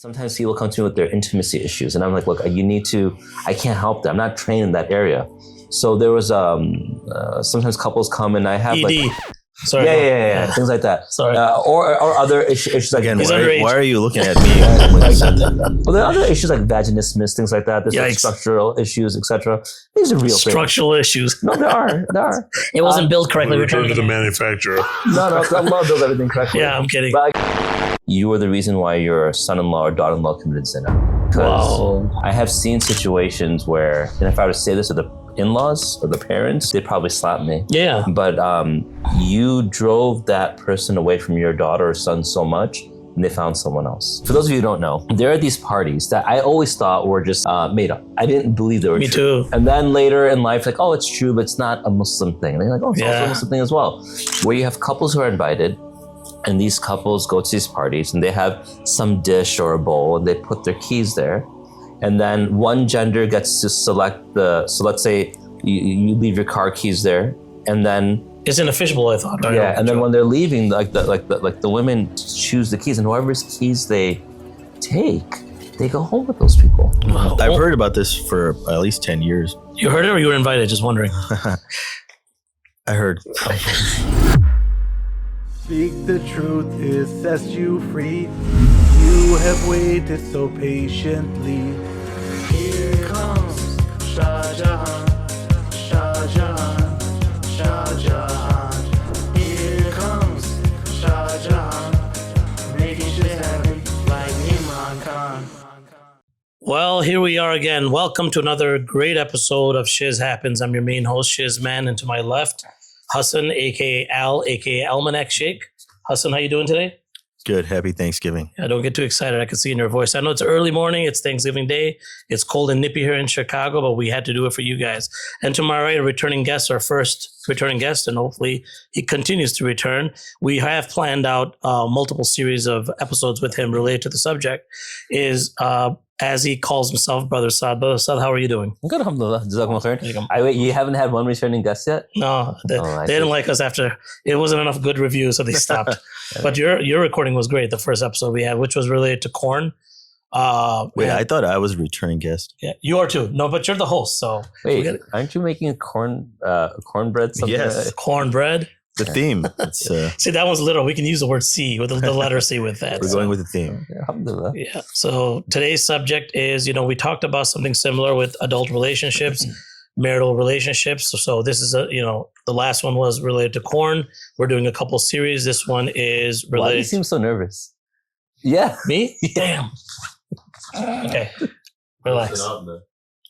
Sometimes people come to me with their intimacy issues, and I'm like, look, I can't help that. I'm not trained in that area. So there was sometimes couples come and I have ED. like, Sorry. Yeah, things like that. Sorry. Or other issues like Again, why are you looking at me when you said that? Well, there are other issues like vaginismus, things like that. There's like structural issues, etc. These are real structural issues. No, there are. It wasn't built correctly. Return to the manufacturer. No, Allah builds everything correctly. Yeah, I'm kidding. But you were the reason why your son-in-law or daughter-in-law committed ZINA. Because I have seen situations where, and if I were to say this to the in-laws or the parents, they'd probably slap me. Yeah. But you drove that person away from your daughter or son so much, and they found someone else. For those of you who don't know, there are these parties that I always thought were just made up. I didn't believe they were true. Me too. And then later in life, like, oh, it's true, but it's not a Muslim thing. And they're like, oh, it's also a Muslim thing as well. Where you have couples who are invited, and these couples go to these parties, and they have some dish or a bowl, and they put their keys there. And then one gender gets to select so let's say you leave your car keys there, and then it's an official bowl, I thought. Yeah, and then when they're leaving, the women choose the keys, and whoever's keys they take, they go home with those people. Wow. I've heard about this for at least 10 years. You heard it, or you were invited? Just wondering. I heard. Speak the truth, it sets you free. You have waited so patiently. Here comes Shah Jahan, Shah Jahan, Shah Jahan. Here comes Shah Jahan, making shit happen like Iman Khan. Well, here we are again. Welcome to another great episode of Shiz Happens. I'm your main host, Shiz Man, and to my left, Hassan, aka Al, aka Almanac Sheikh. Hassan, how you doing today? Good. Happy Thanksgiving. Yeah, don't get too excited. I can see in your voice. I know it's early morning. It's Thanksgiving Day. It's cold and nippy here in Chicago, but we had to do it for you guys. And to my right, a returning guest, our first returning guest, and hopefully he continues to return. We have planned out multiple series of episodes with him related to the subject. Is as he calls himself, Brother Saad. Brother Saad, how are you doing? I'm good, alhamdulillah. Jazakumullah khair. Wait, you haven't had one returning guest yet? No, they didn't like us after. It wasn't enough good reviews, so they stopped. But your recording was great, the first episode we had, which was related to corn. Wait, I thought I was a returning guest. Yeah, you are too. No, but you're the host, so. Wait, aren't you making a cornbread? Something Yes. Cornbread? The theme. It's, See, that one's literal. We can use the word C with the letter C with that. We're going with the theme. Alhamdulillah. Yeah. So today's subject is, we talked about something similar with adult relationships, marital relationships. So this is the last one was related to corn. We're doing a couple series. This one is related. Why do you seem so nervous? Yeah. Me? Damn. Okay. Relax.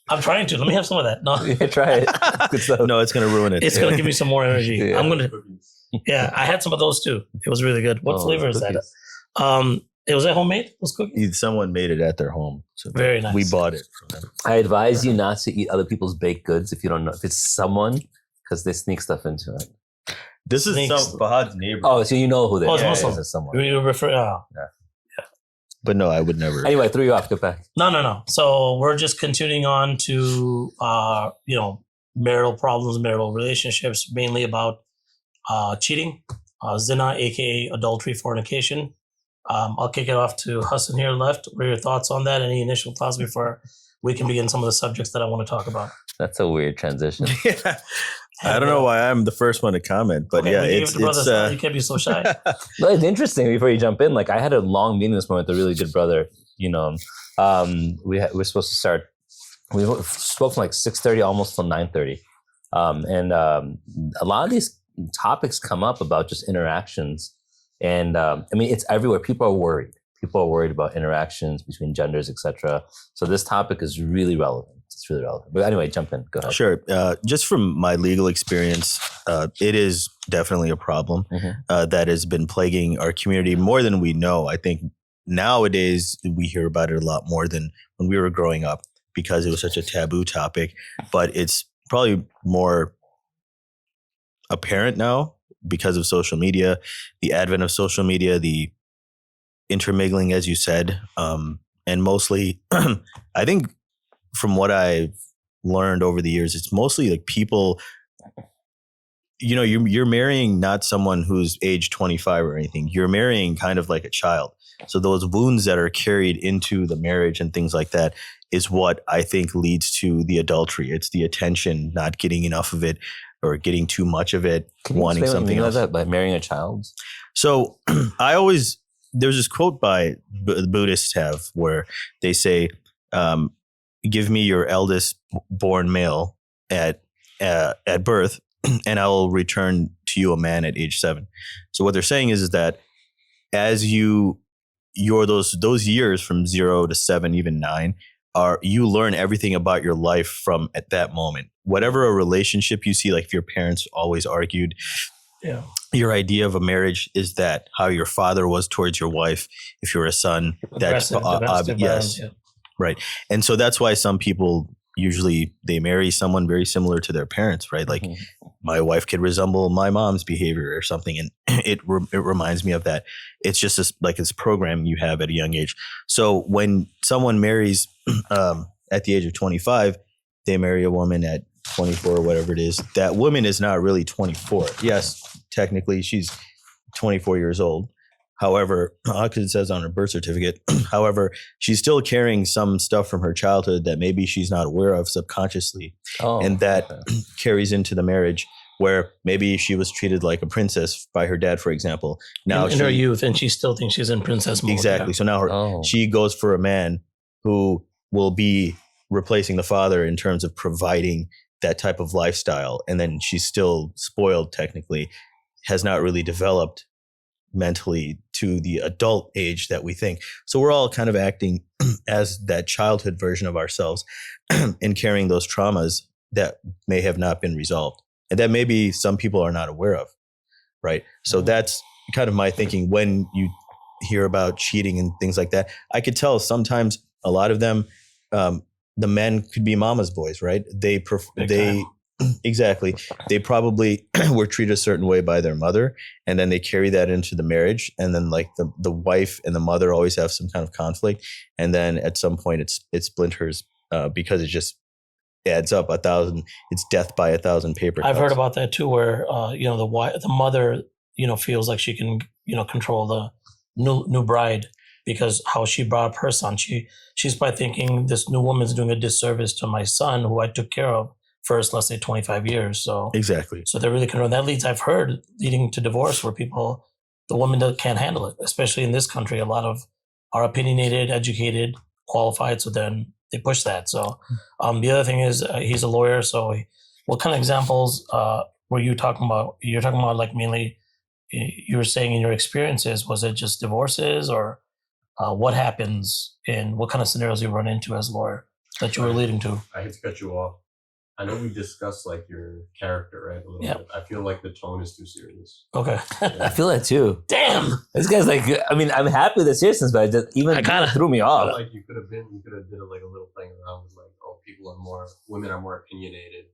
I'm trying to. Let me have some of that. No. Yeah, try it. Good stuff. No, it's going to ruin it. It's going to give me some more energy. Yeah. I had some of those too. It was really good. What flavor is that? It was at homemade? Those cookies? Someone made it at their home. So very nice. We bought it from them. I advise you not to eat other people's baked goods if you don't know if it's someone, because they sneak stuff into it. This is Fahad's neighbor. Oh, so you know who they are. It's Muslim. It's someone. You refer? Yeah. But no, I would never. Anyway, I threw you off. Get back. No. So we're just continuing on to, marital problems, marital relationships, mainly about cheating, ZINA, aka adultery, fornication. I'll kick it off to Hassan here left. What are your thoughts on that? Any initial thoughts before we can begin some of the subjects that I want to talk about? That's a weird transition. Yeah. I don't know why I'm the first one to comment, but it's you can't be so shy. No, it's interesting. Before you jump in, like I had a long meeting this morning with a really good brother. We're supposed to start. We spoke from like 6:30 almost till 9:30, and a lot of these topics come up about just interactions, and it's everywhere. People are worried. People are worried about interactions between genders, etc. So this topic is really relevant. It's really relevant. But anyway, jump in. Go ahead. Sure. Just from my legal experience, it is definitely a problem that has been plaguing our community more than we know. I think nowadays we hear about it a lot more than when we were growing up because it was such a taboo topic. But it's probably more apparent now because of social media, the advent of social media, the intermingling, as you said, and mostly, I think from what I've learned over the years, it's mostly like people, you're marrying not someone who's age 25 or anything. You're marrying kind of like a child. So those wounds that are carried into the marriage and things like that is what I think leads to the adultery. It's the attention, not getting enough of it or getting too much of it, Can you wanting explain what you something mean by else. that, by marrying a child? So there's this quote by the Buddhists have where they say, give me your eldest born male at birth and I will return to you a man at age 7. So what they're saying is that as you're those years from 0 to 7, even 9, you learn everything about your life from at that moment. Whatever a relationship you see, like if your parents always argued, your idea of a marriage is that how your father was towards your wife. If you're a son, that's yes, right. And so that's why some people usually they marry someone very similar to their parents, right? Like my wife could resemble my mom's behavior or something, and it reminds me of that. It's just this program you have at a young age. So when someone marries at the age of 25, they marry a woman at 24 or whatever it is. That woman is not really 24. Yes, technically she's 24 years old. However, because it says on her birth certificate, however, she's still carrying some stuff from her childhood that maybe she's not aware of subconsciously. And that carries into the marriage where maybe she was treated like a princess by her dad, for example. Now in her youth, and she still thinks she's in princess mode. Exactly. Yeah. So now she goes for a man who will be replacing the father in terms of providing that type of lifestyle. And then she's still spoiled, technically, has not really developed mentally to the adult age that we think. So we're all kind of acting as that childhood version of ourselves and carrying those traumas that may have not been resolved and that maybe some people are not aware of, right? So that's kind of my thinking when you hear about cheating and things like that. I could tell sometimes a lot of them, the men could be mama's boys, right? Exactly. They probably were treated a certain way by their mother, and then they carry that into the marriage. And then like the wife and the mother always have some kind of conflict. And then at some point it splinters because it just adds up 1,000. It's death by 1,000 paper cuts. I've heard about that too, where the mother feels like she can control the new bride because how she brought up her son. She's by thinking this new woman's doing a disservice to my son who I took care of first, let's say 25 years. So exactly. So they're really controlling. That leading to divorce where the woman can't handle it, especially in this country. A lot of are opinionated, educated, qualified. So then they push that. So the other thing is he's a lawyer. So what kind of examples were you talking about? You're talking about like mainly you were saying in your experiences, was it just divorces or what happens and what kind of scenarios you run into as a lawyer that you were leading to? I hate to cut you off. I know we discussed like your character, right? A little bit. I feel like the tone is too serious. Okay. I feel that too. Damn. This guy's like, I mean, I'm happy with the seriousness, but it kind of threw me off. Like you could have did like a little playing around with like, women are more opinionated.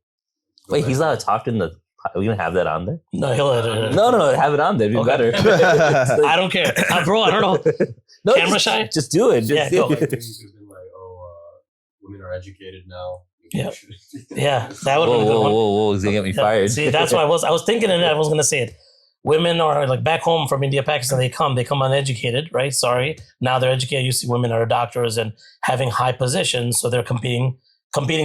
Wait, he's allowed to talk in the. Are we gonna have that on there? No, he'll edit it. No, have it on there. It'd be better. I don't care, bro. I don't know. No, camera shy. Just do it. Yeah, go. Like, women are educated now. Yeah, that would have been a good one. Whoa, he's gonna get me fired. See, that's why I was thinking, and I was gonna say it. Women are like back home from India, Pakistan. They come uneducated, right? Sorry. Now they're educated. You see women are doctors and having high positions, so they're competing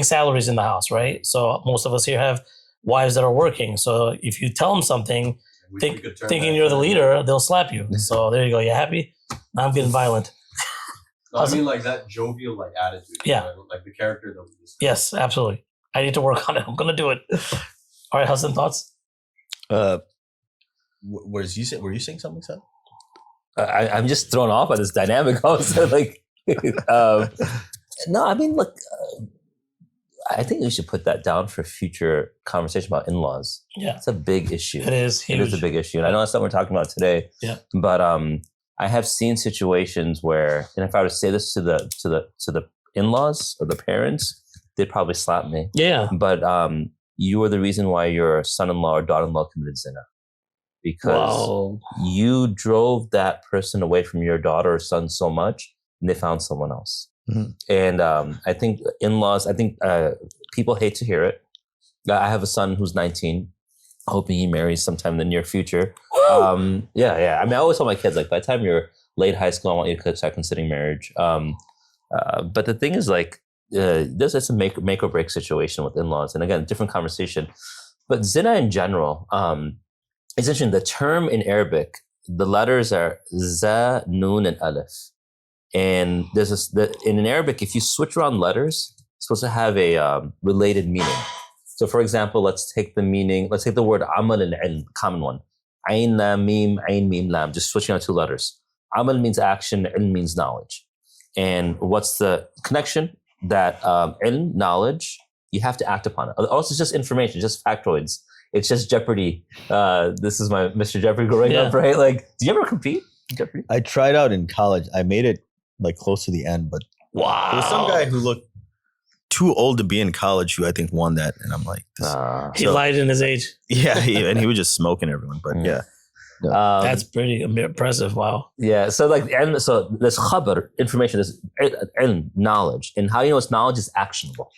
salaries in the house, right? So most of us here have wives that are working. So if you tell them something, thinking you're the leader, they'll slap you. So there you go. You happy? Now I'm getting violent. No, I mean like that jovial like attitude. Yeah. Like the character that we discussed. Yes, absolutely. I need to work on it. I'm gonna do it. All right, Hassan, thoughts? Were you saying something, Saad? I'm just thrown off by this dynamic. Also, like, no, I mean, look, I think we should put that down for future conversation about in-laws. Yeah, it's a big issue. It is huge. It is a big issue, and I know that's something we're talking about today. Yeah, but I have seen situations where, and if I were to say this to the in-laws or the parents, they'd probably slap me. Yeah. But you were the reason why your son-in-law or daughter-in-law committed ZINA. Because you drove that person away from your daughter or son so much, and they found someone else. Mm-hmm. And I think in-laws, people hate to hear it. I have a son who's 19, hoping he marries sometime in the near future. Yeah. I mean, I always tell my kids, like, by the time you're late high school, I want you to start considering marriage. But the thing is, like, this is a make or break situation with in-laws. And again, different conversation. But zina in general, it's interesting. The term in Arabic, the letters are za, nun, and alif. And there's in Arabic, if you switch around letters, it's supposed to have a related meaning. So for example, let's take the word amal and ilm, common one. Ain, lam, mim, ain, mim, lam, just switching out 2 letters. Amal means action, ilm means knowledge. And what's the connection? That ilm, knowledge, you have to act upon it. Also, it's just information, just factoids. It's just Jeopardy. This is my Mr. Jeopardy growing up, right? Like, do you ever compete in Jeopardy? I tried out in college. I made it like close to the end, but Wow. there was some guy who looked too old to be in college who I think won that. And I'm like, he lied in his age. Yeah, and he was just smoking everyone. But yeah. That's pretty impressive. Wow. Yeah. So like, and so there's khabar, information, there's ilm, knowledge. And how you know it's knowledge is actionable.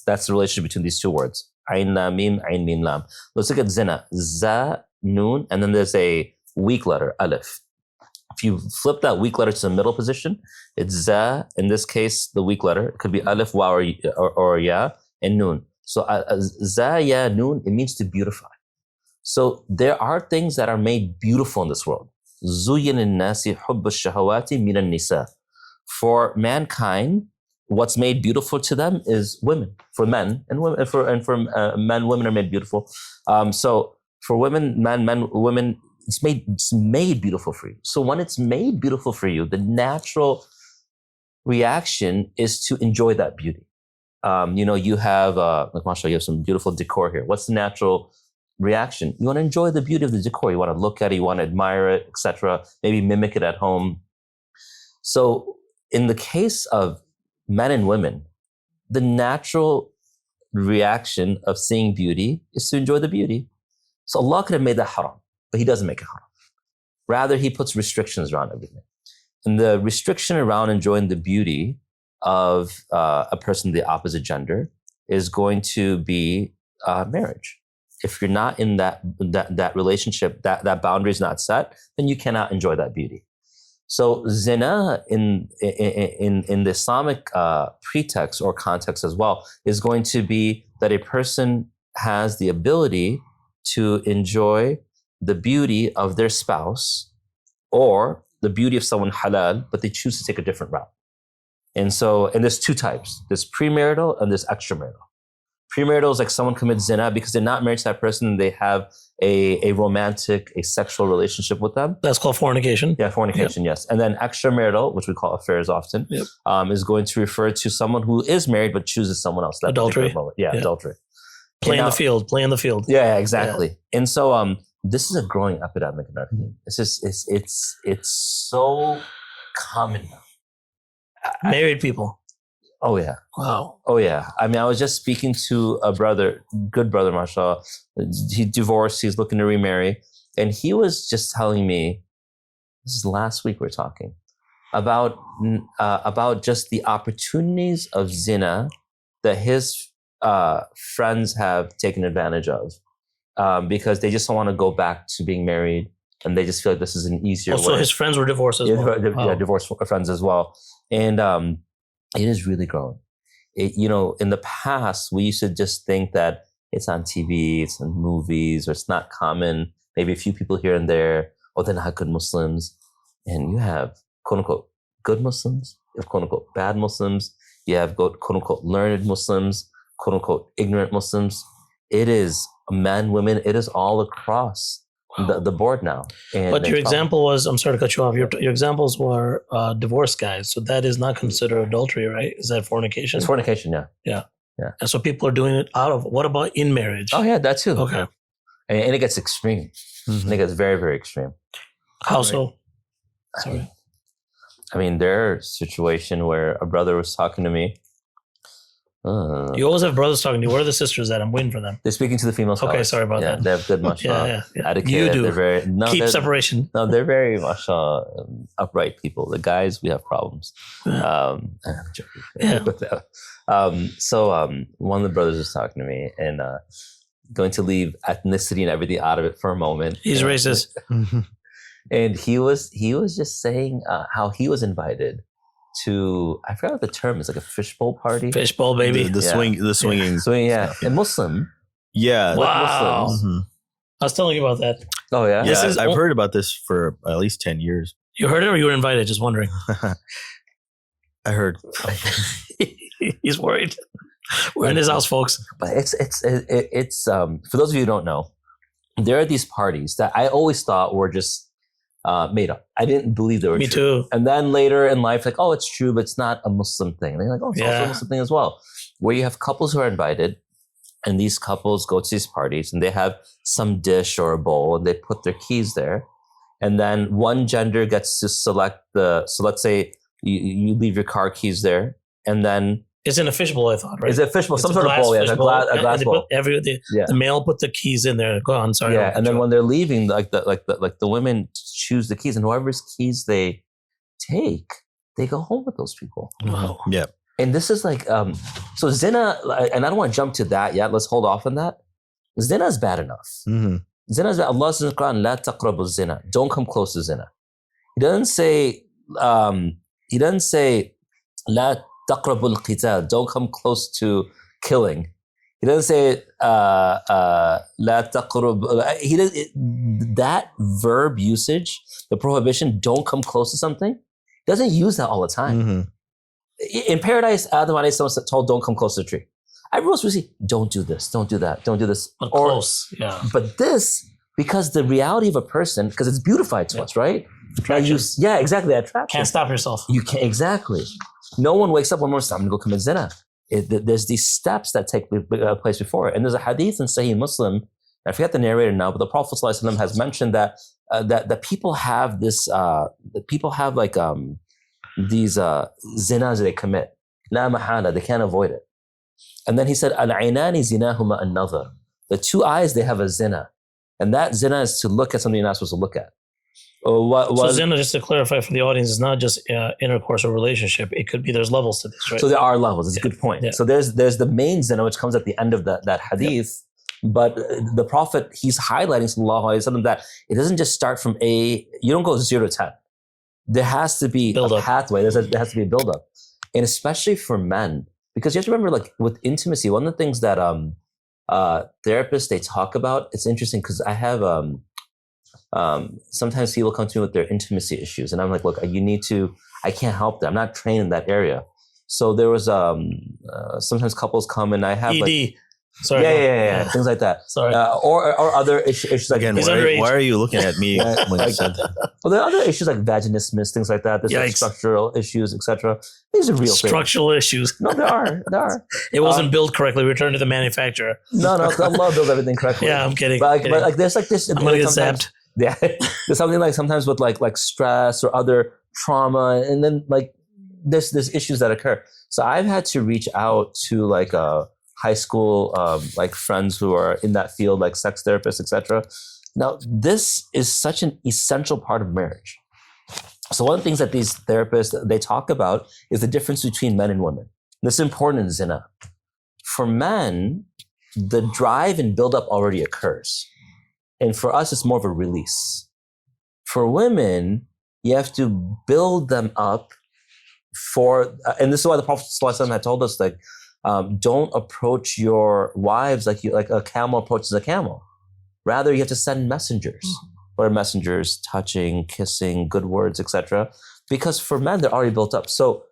That's the relationship between these 2 words. Ain, lam, mim, ain, mim, lam. Let's look at zina. Za, nun, and then there's a weak letter, alif. If you flip that weak letter to the middle position, it's za. In this case, the weak letter, it could be alif, wa, or ya, and nun. So za, ya, nun, it means to beautify. So there are things that are made beautiful in this world. زُيِّنَ النَّاسِ حُبُّ الشَّهَوَاتِ مِنَ النِّسَاءِ. For mankind, what's made beautiful to them is women. For men and women, for men, women are made beautiful. So for women, men, women, it's made beautiful for you. So when it's made beautiful for you, the natural reaction is to enjoy that beauty. You have, like mashallah, you have some beautiful decor here. What's the natural reaction? You want to enjoy the beauty of the decor. You want to look at it, you want to admire it, etc. Maybe mimic it at home. So in the case of men and women, the natural reaction of seeing beauty is to enjoy the beauty. So Allah could have made that haram, but He doesn't make it haram. Rather, He puts restrictions around everything. And the restriction around enjoying the beauty of a person of the opposite gender is going to be marriage. If you're not in that relationship, that boundary is not set, then you cannot enjoy that beauty. So zina in the Islamic pretext or context as well is going to be that a person has the ability to enjoy the beauty of their spouse or the beauty of someone halal, but they choose to take a different route. And there's 2 types. There's premarital and there's extramarital. Premarital is like someone commits zina because they're not married to that person and they have a romantic, a sexual relationship with them. That's called fornication. Yeah, fornication, yes. And then extramarital, which we call affairs often, is going to refer to someone who is married but chooses someone else. Adultery. Yeah, adultery. Play in the field. Yeah, exactly. Yeah. And so this is a growing epidemic in our community. It's so common now. Married people. Oh yeah. Wow. Oh yeah. I mean, I was just speaking to a brother, good brother, mashallah. He divorced. He's looking to remarry, and he was just telling me, this is last week we're talking about just the opportunities of zina that his friends have taken advantage of because they just don't want to go back to being married, and they just feel like this is an easier way. So his friends were divorced as well. Yeah, divorced friends as well, and it is really growing. In the past, we used to just think that it's on TV, it's in movies, or it's not common. Maybe a few people here and there, or they're not good Muslims. And you have, quote unquote, good Muslims, you have, quote unquote, bad Muslims, you have, quote unquote, learned Muslims, quote unquote, ignorant Muslims. It is men, women, it is all across the board now. But your example was, I'm sorry to cut you off, your examples were divorced guys. So that is not considered adultery, right? Is that fornication? It's fornication, yeah. Yeah. And so people are doing it out of, what about in marriage? Oh yeah, that too. Okay. And it gets extreme. Mm-hmm. And it gets very, very extreme. How so? Sorry. I mean, there's a situation where a brother was talking to me. You always have brothers talking to you. Where are the sisters at? I'm waiting for them. They're speaking to the female scholars. Okay, sorry about that. They have good mashallah. Yeah. You do. Keep separation. No, they're very mashallah upright people. The guys, we have problems. I'm joking. So one of the brothers was talking to me and going to leave ethnicity and everything out of it for a moment. He's racist. And he was just saying how he was invited to, I forgot what the term is, like a fishbowl party. Fishbowl, baby. The swinging. So yeah, stuff. and Muslim. Yeah. Wow. Muslims. Mhm. I was telling you about that. Oh yeah. Yeah, is- I've heard about this for at least 10 years. You heard it or you were invited? Just wondering. I heard. He's worried. We're in his house, folks. But it's for those of you who don't know, there are these parties that I always thought were just made up. I didn't believe they were Me true. too. And then later in life, like, oh, it's true, but it's not a Muslim thing. And they're like, oh, it's also Yeah. a Muslim thing as well. Where you have couples who are invited, and these couples go to these parties, and they have some dish or a bowl, and they put their keys there. And then one gender gets to select so let's say you leave your car keys there, and then It's in a fishbowl, I thought, right? is it a fishbowl? It's Some a sort of glass bowl, yeah, a fishbowl, glass and they bowl. put Yeah. the male put the keys in there. Go on, sorry. Yeah, and then when they're leaving, the women choose the keys, and whoever's keys they take, they go home with those people. Wow. Yeah. And this is like, so zina, and I don't want to jump to that yet. Let's hold off on that. Zina is bad enough. Mm-hmm. Zina is bad. Allah says in the Quran, "La taqrabu zina." Don't come close to zina. He doesn't say, "La taqrabu al-qital." Don't come close to killing. He doesn't say, "La taqrab." He does that verb usage, the prohibition. Don't come close to something. He doesn't use that all the time. Mm-hmm. In paradise, Adam alayhi salam was told, don't come close to the tree. Everyone else would say, don't do this, don't do that, don't do this. But close, yeah. But this, because the reality of a person, because it's beautified to us, right? Attraction. Yeah, exactly, that attraction. Can't stop yourself. You can't, exactly. No one wakes up one morning and says, I'm going to go commit zina. There's these steps that take place before it. And there's a hadith in Sahih Muslim, I forget the narrator now, but the Prophet ﷺ has mentioned that that people have this, these zinas they commit. La mahala, they can't avoid it. And then he said, Al-aynani zinahuma an-nazar. The two eyes, they have a zina. And that zina is to look at something you're not supposed to look at. So zina, just to clarify for the audience, is not just intercourse or relationship. It could be, there's levels to this, right? So there are levels. It's a good point. Yeah. So there's the main zina, which comes at the end of that hadith. But the Prophet, he's highlighting, sallallahu alaihi wasallam, that it doesn't just start from you don't go 0 to 10. There has to be Build a up. pathway. There has to be a build-up. And especially for men, because you have to remember, like with intimacy, one of the things that therapists, they talk about, it's interesting because I have sometimes people come to me with their intimacy issues, and I'm like, look, I can't help that. I'm not trained in that area. So there was sometimes couples come and I have ED. like, Sorry. yeah, things like that. Sorry. Or other issues like Again, He's why underage. are you looking at me when you said that? well, there are other issues like vaginismus, things like that. There's like Yikes. structural issues, etc. These are real things. Structural issues. No, there are. It wasn't built correctly. Return to the manufacturer. No, Allah builds everything correctly. Yeah, I'm kidding. But like there's like this. I'm gonna get sometimes- zapped. Yeah, there's something like sometimes with like stress or other trauma, and then like there's issues that occur. So I've had to reach out to like high school like friends who are in that field, like sex therapists, etc. Now this is such an essential part of marriage. So one of the things that these therapists they talk about is the difference between men and women. This is important in zina. For men, the drive and buildup already occurs. And for us, it's more of a release. For women, you have to build them up and this is why the Prophet ﷺ had told us, like, don't approach your wives like a camel approaches a camel. Rather, you have to send messengers. What are messengers? Touching, kissing, good words, etc. Because for men, they're already built up. So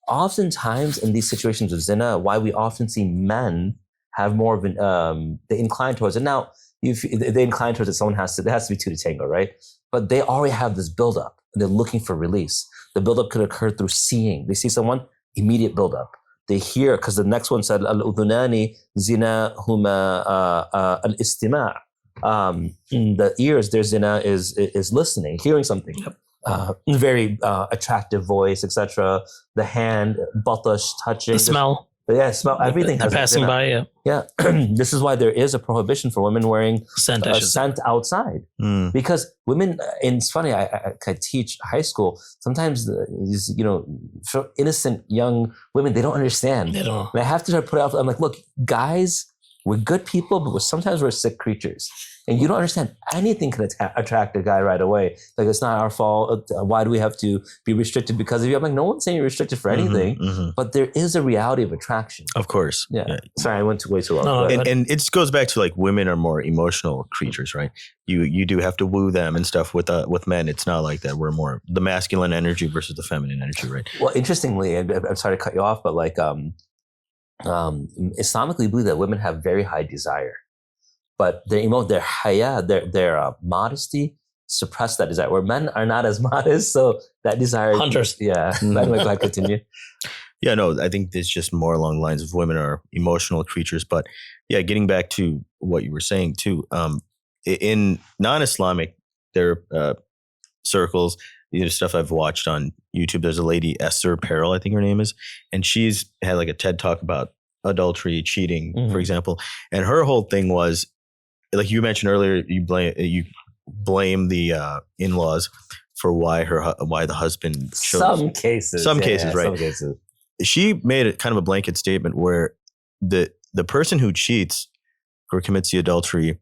oftentimes in these situations of zina, why we often see men have more of an, they incline towards it. Now, if they incline towards it, there has to be two to tango, right? But they already have this buildup and they're looking for release. The buildup could occur through seeing. They see someone, immediate buildup. They hear, because the next one said, al-udhunani zina huma al-istima'. The ears, their zina is listening, hearing something. Very attractive voice, etc. The hand, batash, touching. The smell. Yeah, smell. Everything has passing zina. by. Yeah. Yeah, this is why there is a prohibition for women wearing Scent. I should say. scent outside. Mm. Because women, and it's funny, I teach high school. Sometimes these, for innocent young women, they don't understand. They don't. And I have to try to put it out. I'm like, look, guys, we're good people, but sometimes we're sick creatures. And you don't understand anything can attract a guy right away. Like, it's not our fault. Why do we have to be restricted because of you? I'm like, no one's saying you're restricted for anything, but there is a reality of attraction. Of course. Yeah. Sorry, I went way too long. No, and it goes back to like women are more emotional creatures, right? You do have to woo them and stuff. With men, it's not like that. We're more the masculine energy versus the feminine energy, right? Well, interestingly, I'm sorry to cut you off, but like Islamically, we believe that women have very high desire. But their haya, their modesty, suppress that desire. Where men are not as modest, so that desire. Hunters. Yeah. Anyway, go ahead, continue. Yeah, no, I think it's just more along the lines of women are emotional creatures. But yeah, getting back to what you were saying too, in non-Islamic, there are circles, stuff I've watched on YouTube. There's a lady, Esther Perel, I think her name is, and she's had like a TED talk about adultery, cheating, for example. And her whole thing was, like you mentioned earlier, you blame the in-laws for why the husband chose. Some cases, right? Some cases. She made it kind of a blanket statement where the person who cheats or commits the adultery,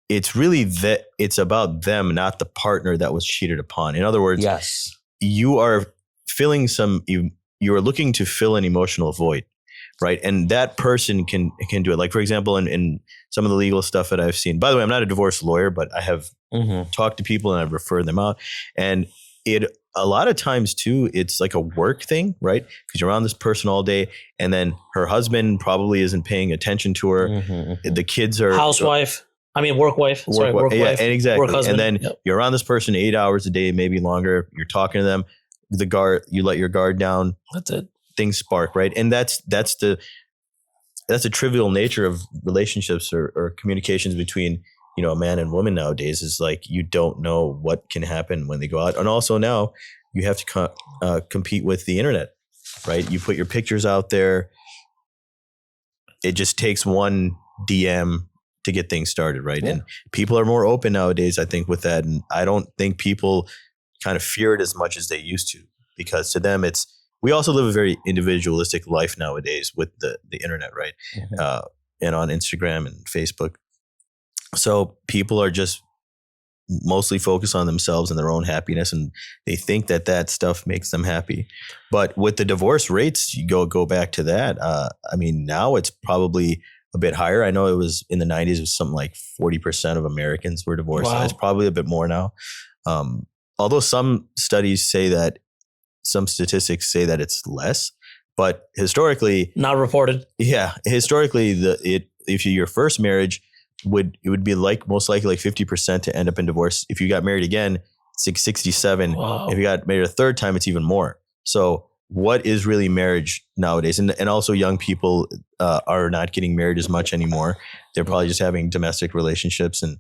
it's really that it's about them, not the partner that was cheated upon. In other words, yes, you are filling you are looking to fill an emotional void. Right. And that person can do it. Like, for example, in some of the legal stuff that I've seen, by the way, I'm not a divorce lawyer, but I have talked to people and I've referred them out. And a lot of times too, it's like a work thing, right? Because you're around this person all day and then her husband probably isn't paying attention to her. The kids are work wife. Yeah, and exactly. Work husband. And then you're around this person 8 hours a day, maybe longer. You're talking to them. You let your guard down. That's it. Things spark, right? And that's the trivial nature of relationships or communications between, a man and woman nowadays, is like, you don't know what can happen when they go out. And also now you have to compete with the internet, right? You put your pictures out there. It just takes one DM to get things started, right? Yeah. And people are more open nowadays, I think, with that. And I don't think people kind of fear it as much as they used to, because to them we also live a very individualistic life nowadays with the internet, right? And on Instagram and Facebook. So people are just mostly focused on themselves and their own happiness, and they think that stuff makes them happy. But with the divorce rates, you go back to that. Now it's probably a bit higher. I know it was in the 90s, it was something like 40% of Americans were divorced. Wow. It's probably a bit more now. Although some statistics say that it's less, but historically, not reported. Yeah, historically, if your first marriage it would be like most likely like 50% to end up in divorce. If you got married again, it's like 67. Wow. If you got married a third time, it's even more. So what is really marriage nowadays? And also young people are not getting married as much anymore. They're probably just having domestic relationships, and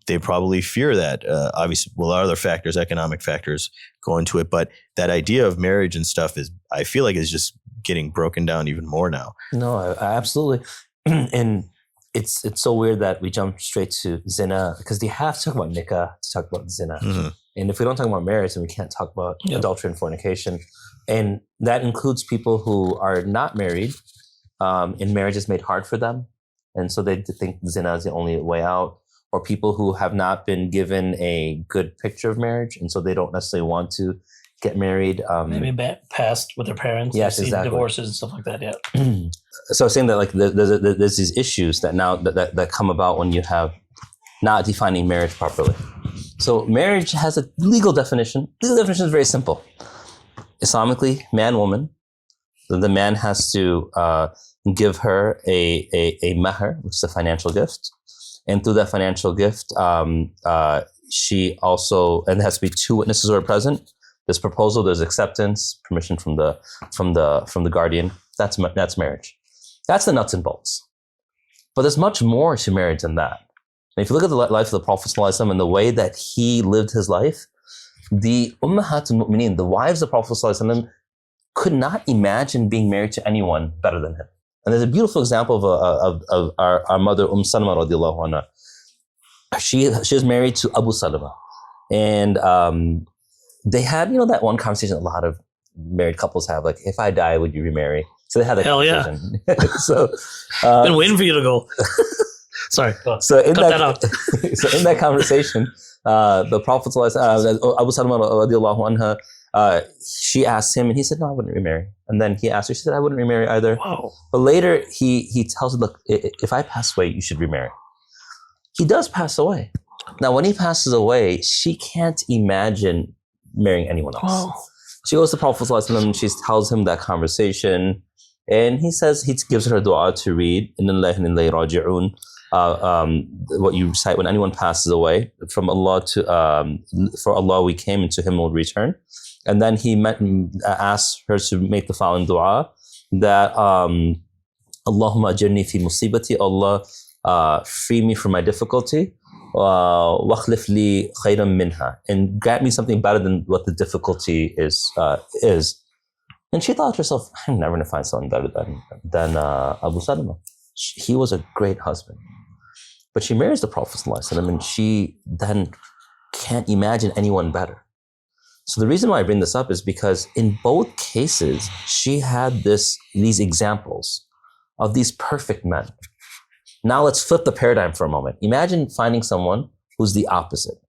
they probably fear that. Obviously, other factors, economic factors go into it. But that idea of marriage and stuff I feel like is just getting broken down even more now. No, absolutely. And it's so weird that we jump straight to zina, because you have to talk about nikah to talk about zina. And if we don't talk about marriage, then we can't talk about adultery and fornication. And that includes people who are not married, and marriage is made hard for them. And so they think zina is the only way out. Or people who have not been given a good picture of marriage, and so they don't necessarily want to get married. Maybe past with their parents. Yes, exactly. Divorces and stuff like that. Yeah. So I was saying that like there's these issues that now that come about when you have not defining marriage properly. So marriage has a legal definition. Legal definition is very simple. Islamically, man, woman. The man has to give her a mahr, which is a financial gift. And through that financial gift, she also, and there has to be two witnesses who are present. There's proposal, there's acceptance, permission from the guardian. That's marriage. That's the nuts and bolts. But there's much more to marriage than that. And if you look at the life of the Prophet ﷺ and the way that he lived his life, the Ummahat al-Mu'mineen, the wives of the Prophet ﷺ, could not imagine being married to anyone better than him. And there's a beautiful example of our mother, Salama radiallahu anha. She was married to Abu Salama. And they had, that one conversation a lot of married couples have. Like, if I die, would you remarry? So they had that Hell yeah. conversation. So Been waiting for you to go. Sorry. Go on. So in Cut that, that out. so in that conversation, the Prophet Abu Salama radiallahu anha, she asked him, and he said, "No, I wouldn't remarry." And then he asked her, she said, "I wouldn't remarry either." Wow. But later he tells her, "Look, if I pass away, you should remarry." He does pass away. Now, when he passes away, she can't imagine marrying anyone else. Wow. She goes to Prophet ﷺ and she tells him that conversation, and he says, he gives her a dua to read, Inna lillahi wa inna ilayhi raji'un, what you recite when anyone passes away, from Allah to for Allah we came, and to Him will return. And then he asked her to make the following dua, that Allahumma ajirni fi musibati, Allah free me from my difficulty, وَاخْلِفْ لِي خَيْرًا مِنْهَا, and grant me something better than what the difficulty is. And she thought to herself, I'm never going to find someone better than Abu Salama. He was a great husband. But she marries the Prophet ﷺ, and she then can't imagine anyone better. So the reason why I bring this up is because in both cases, she had these examples of these perfect men. Now let's flip the paradigm for a moment. Imagine finding someone who's the opposite.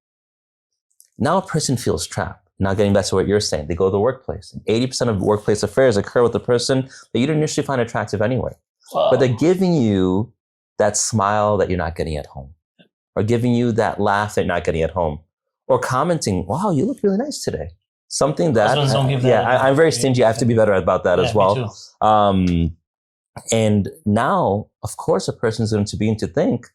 Now a person feels trapped. Now getting back to what you're saying, they go to the workplace. 80% of workplace affairs occur with a person that you didn't initially find attractive anyway. Wow. But they're giving you that smile that you're not getting at home, or giving you that laugh that you're not getting at home, or commenting, wow, you look really nice today. Something that, I'm very stingy. I have to be better about that as well. And now, of course, a person's going to begin to think.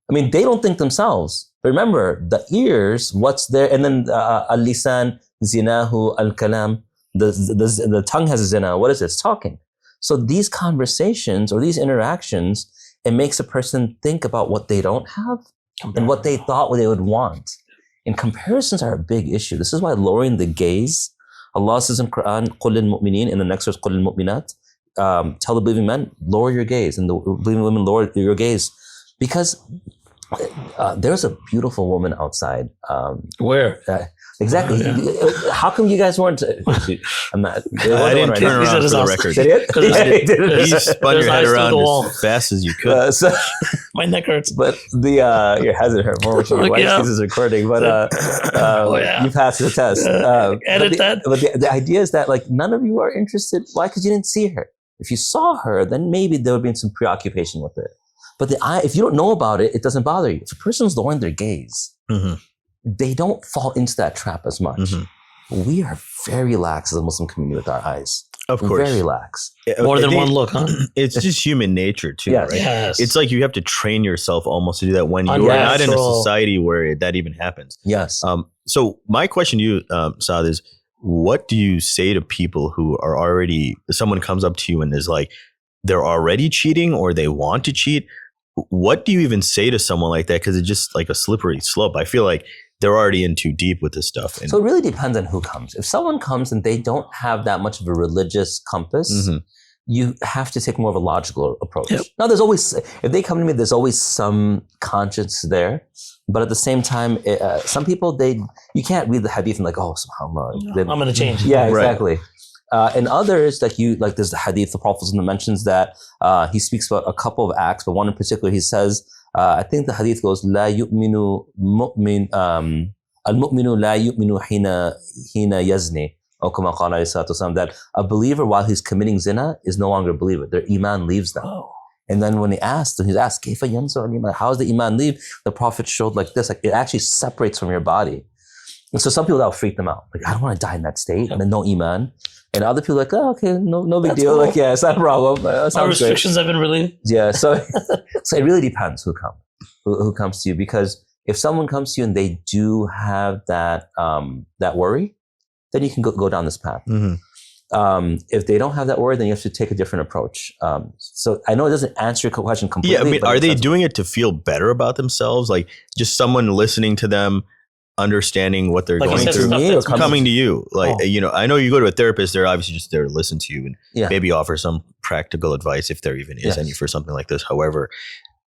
I mean, they don't think themselves. But remember, the ears, what's there, and then al-lisan, zinahu, al-kalam, the tongue has a zina. What is it? It's talking. So these conversations or these interactions, it makes a person think about what they don't have and what they thought they would want. And comparisons are a big issue. This is why lowering the gaze, Allah says in Quran, قُلْ لِلْمُؤْمِنِينَ, in the next verse, قُلْ لِلْمُؤْمِنَاتِ, tell the believing men, lower your gaze, and the believing women, lower your gaze, because there's a beautiful woman outside. Where? Exactly. How come you guys weren't? I'm not. I didn't turn around for the record. You spun your head around as fast as you could. My neck hurts. But your head hurt more when your wife sees this recording. But you passed the test. Edit that. But the idea is that like none of you are interested. Why? Because you didn't see her. If you saw her, then maybe there would be some preoccupation with it. But if you don't know about it, it doesn't bother you. If a person's lowering their gaze, they don't fall into that trap as much. We are very lax as a Muslim community with our eyes. Of course. Very lax. More than one look, huh? It's just human nature too, Yes. right? Yes. It's like you have to train yourself almost to do that when you're not in a society where that even happens. Yes. So my question to you, Saad, is what do you say to people who are already, someone comes up to you and is like, they're already cheating or they want to cheat? What do you even say to someone like that? Because it's just like a slippery slope. I feel like they're already in too deep with this stuff. So it really depends on who comes. If someone comes and they don't have that much of a religious compass, you have to take more of a logical approach. Yep. Now, there's always, if they come to me, there's always some conscience there. But at the same time, some people, you can't read the hadith and like, oh, subhanAllah. I'm going to change. Yeah, exactly. And others, like there's the hadith, the Prophet mentions that he speaks about a couple of acts, but one in particular, he says, I think the hadith goes, لا يؤمن مؤمن المؤمن لا يؤمن حين يزني, or كما قال عليه الصلاة والسلام, that a believer while he's committing zina is no longer a believer. Their iman leaves them. Oh. And then when he's asked, كيف ينزع الإيمان? How does the iman leave? The Prophet showed like this, like it actually separates from your body. And so some people, that'll freak them out. Like, I don't want to die in that state, and then no iman. And other people are like, oh, okay, no big deal. Cool. Like, yeah, it's not a problem. Our restrictions have been relieved. Yeah, so it really depends who comes to you, because if someone comes to you and they do have that worry, then you can go down this path. If they don't have that worry, then you have to take a different approach. So I know it doesn't answer your question completely. Yeah, I mean, are they doing it to feel better about themselves? Like just someone listening to them, understanding what they're going through, me or coming to you? Like, I know you go to a therapist, they're obviously just there to listen to you and maybe offer some practical advice if there even is any for something like this. However,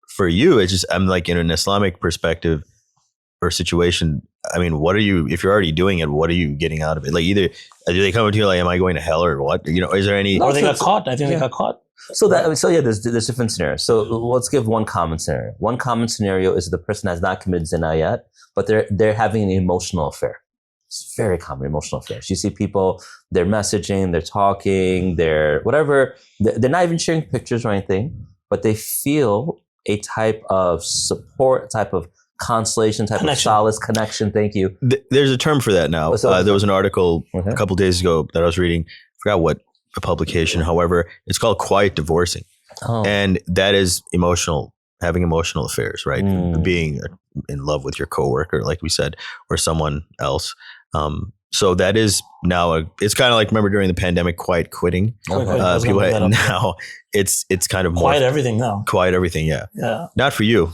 for you, it's just, I'm like in an Islamic perspective or situation, I mean, what are you, if you're already doing it, what are you getting out of it? Like either, do they come to you like, am I going to hell or what? You know, is there any? Or they got caught. I think they got caught. So yeah, there's different scenarios. So let's give one common scenario. One common scenario is the person has not committed zina yet, but they're having an emotional affair. It's very common, emotional affairs. You see people, they're messaging, they're talking, they're whatever. They're not even sharing pictures or anything, but they feel a type of support, type of consolation, type of solace, connection. Thank you. There's a term for that now. There was an article a couple of days ago that I was reading. I forgot what a publication. However, it's called quiet divorcing. And that is having emotional affairs, right? Being in love with your coworker, like we said, or someone else. So that is now it's kind of like, remember during the pandemic, quiet quitting. People now it's kind of more quiet everything now. Quiet everything, yeah. Not for you,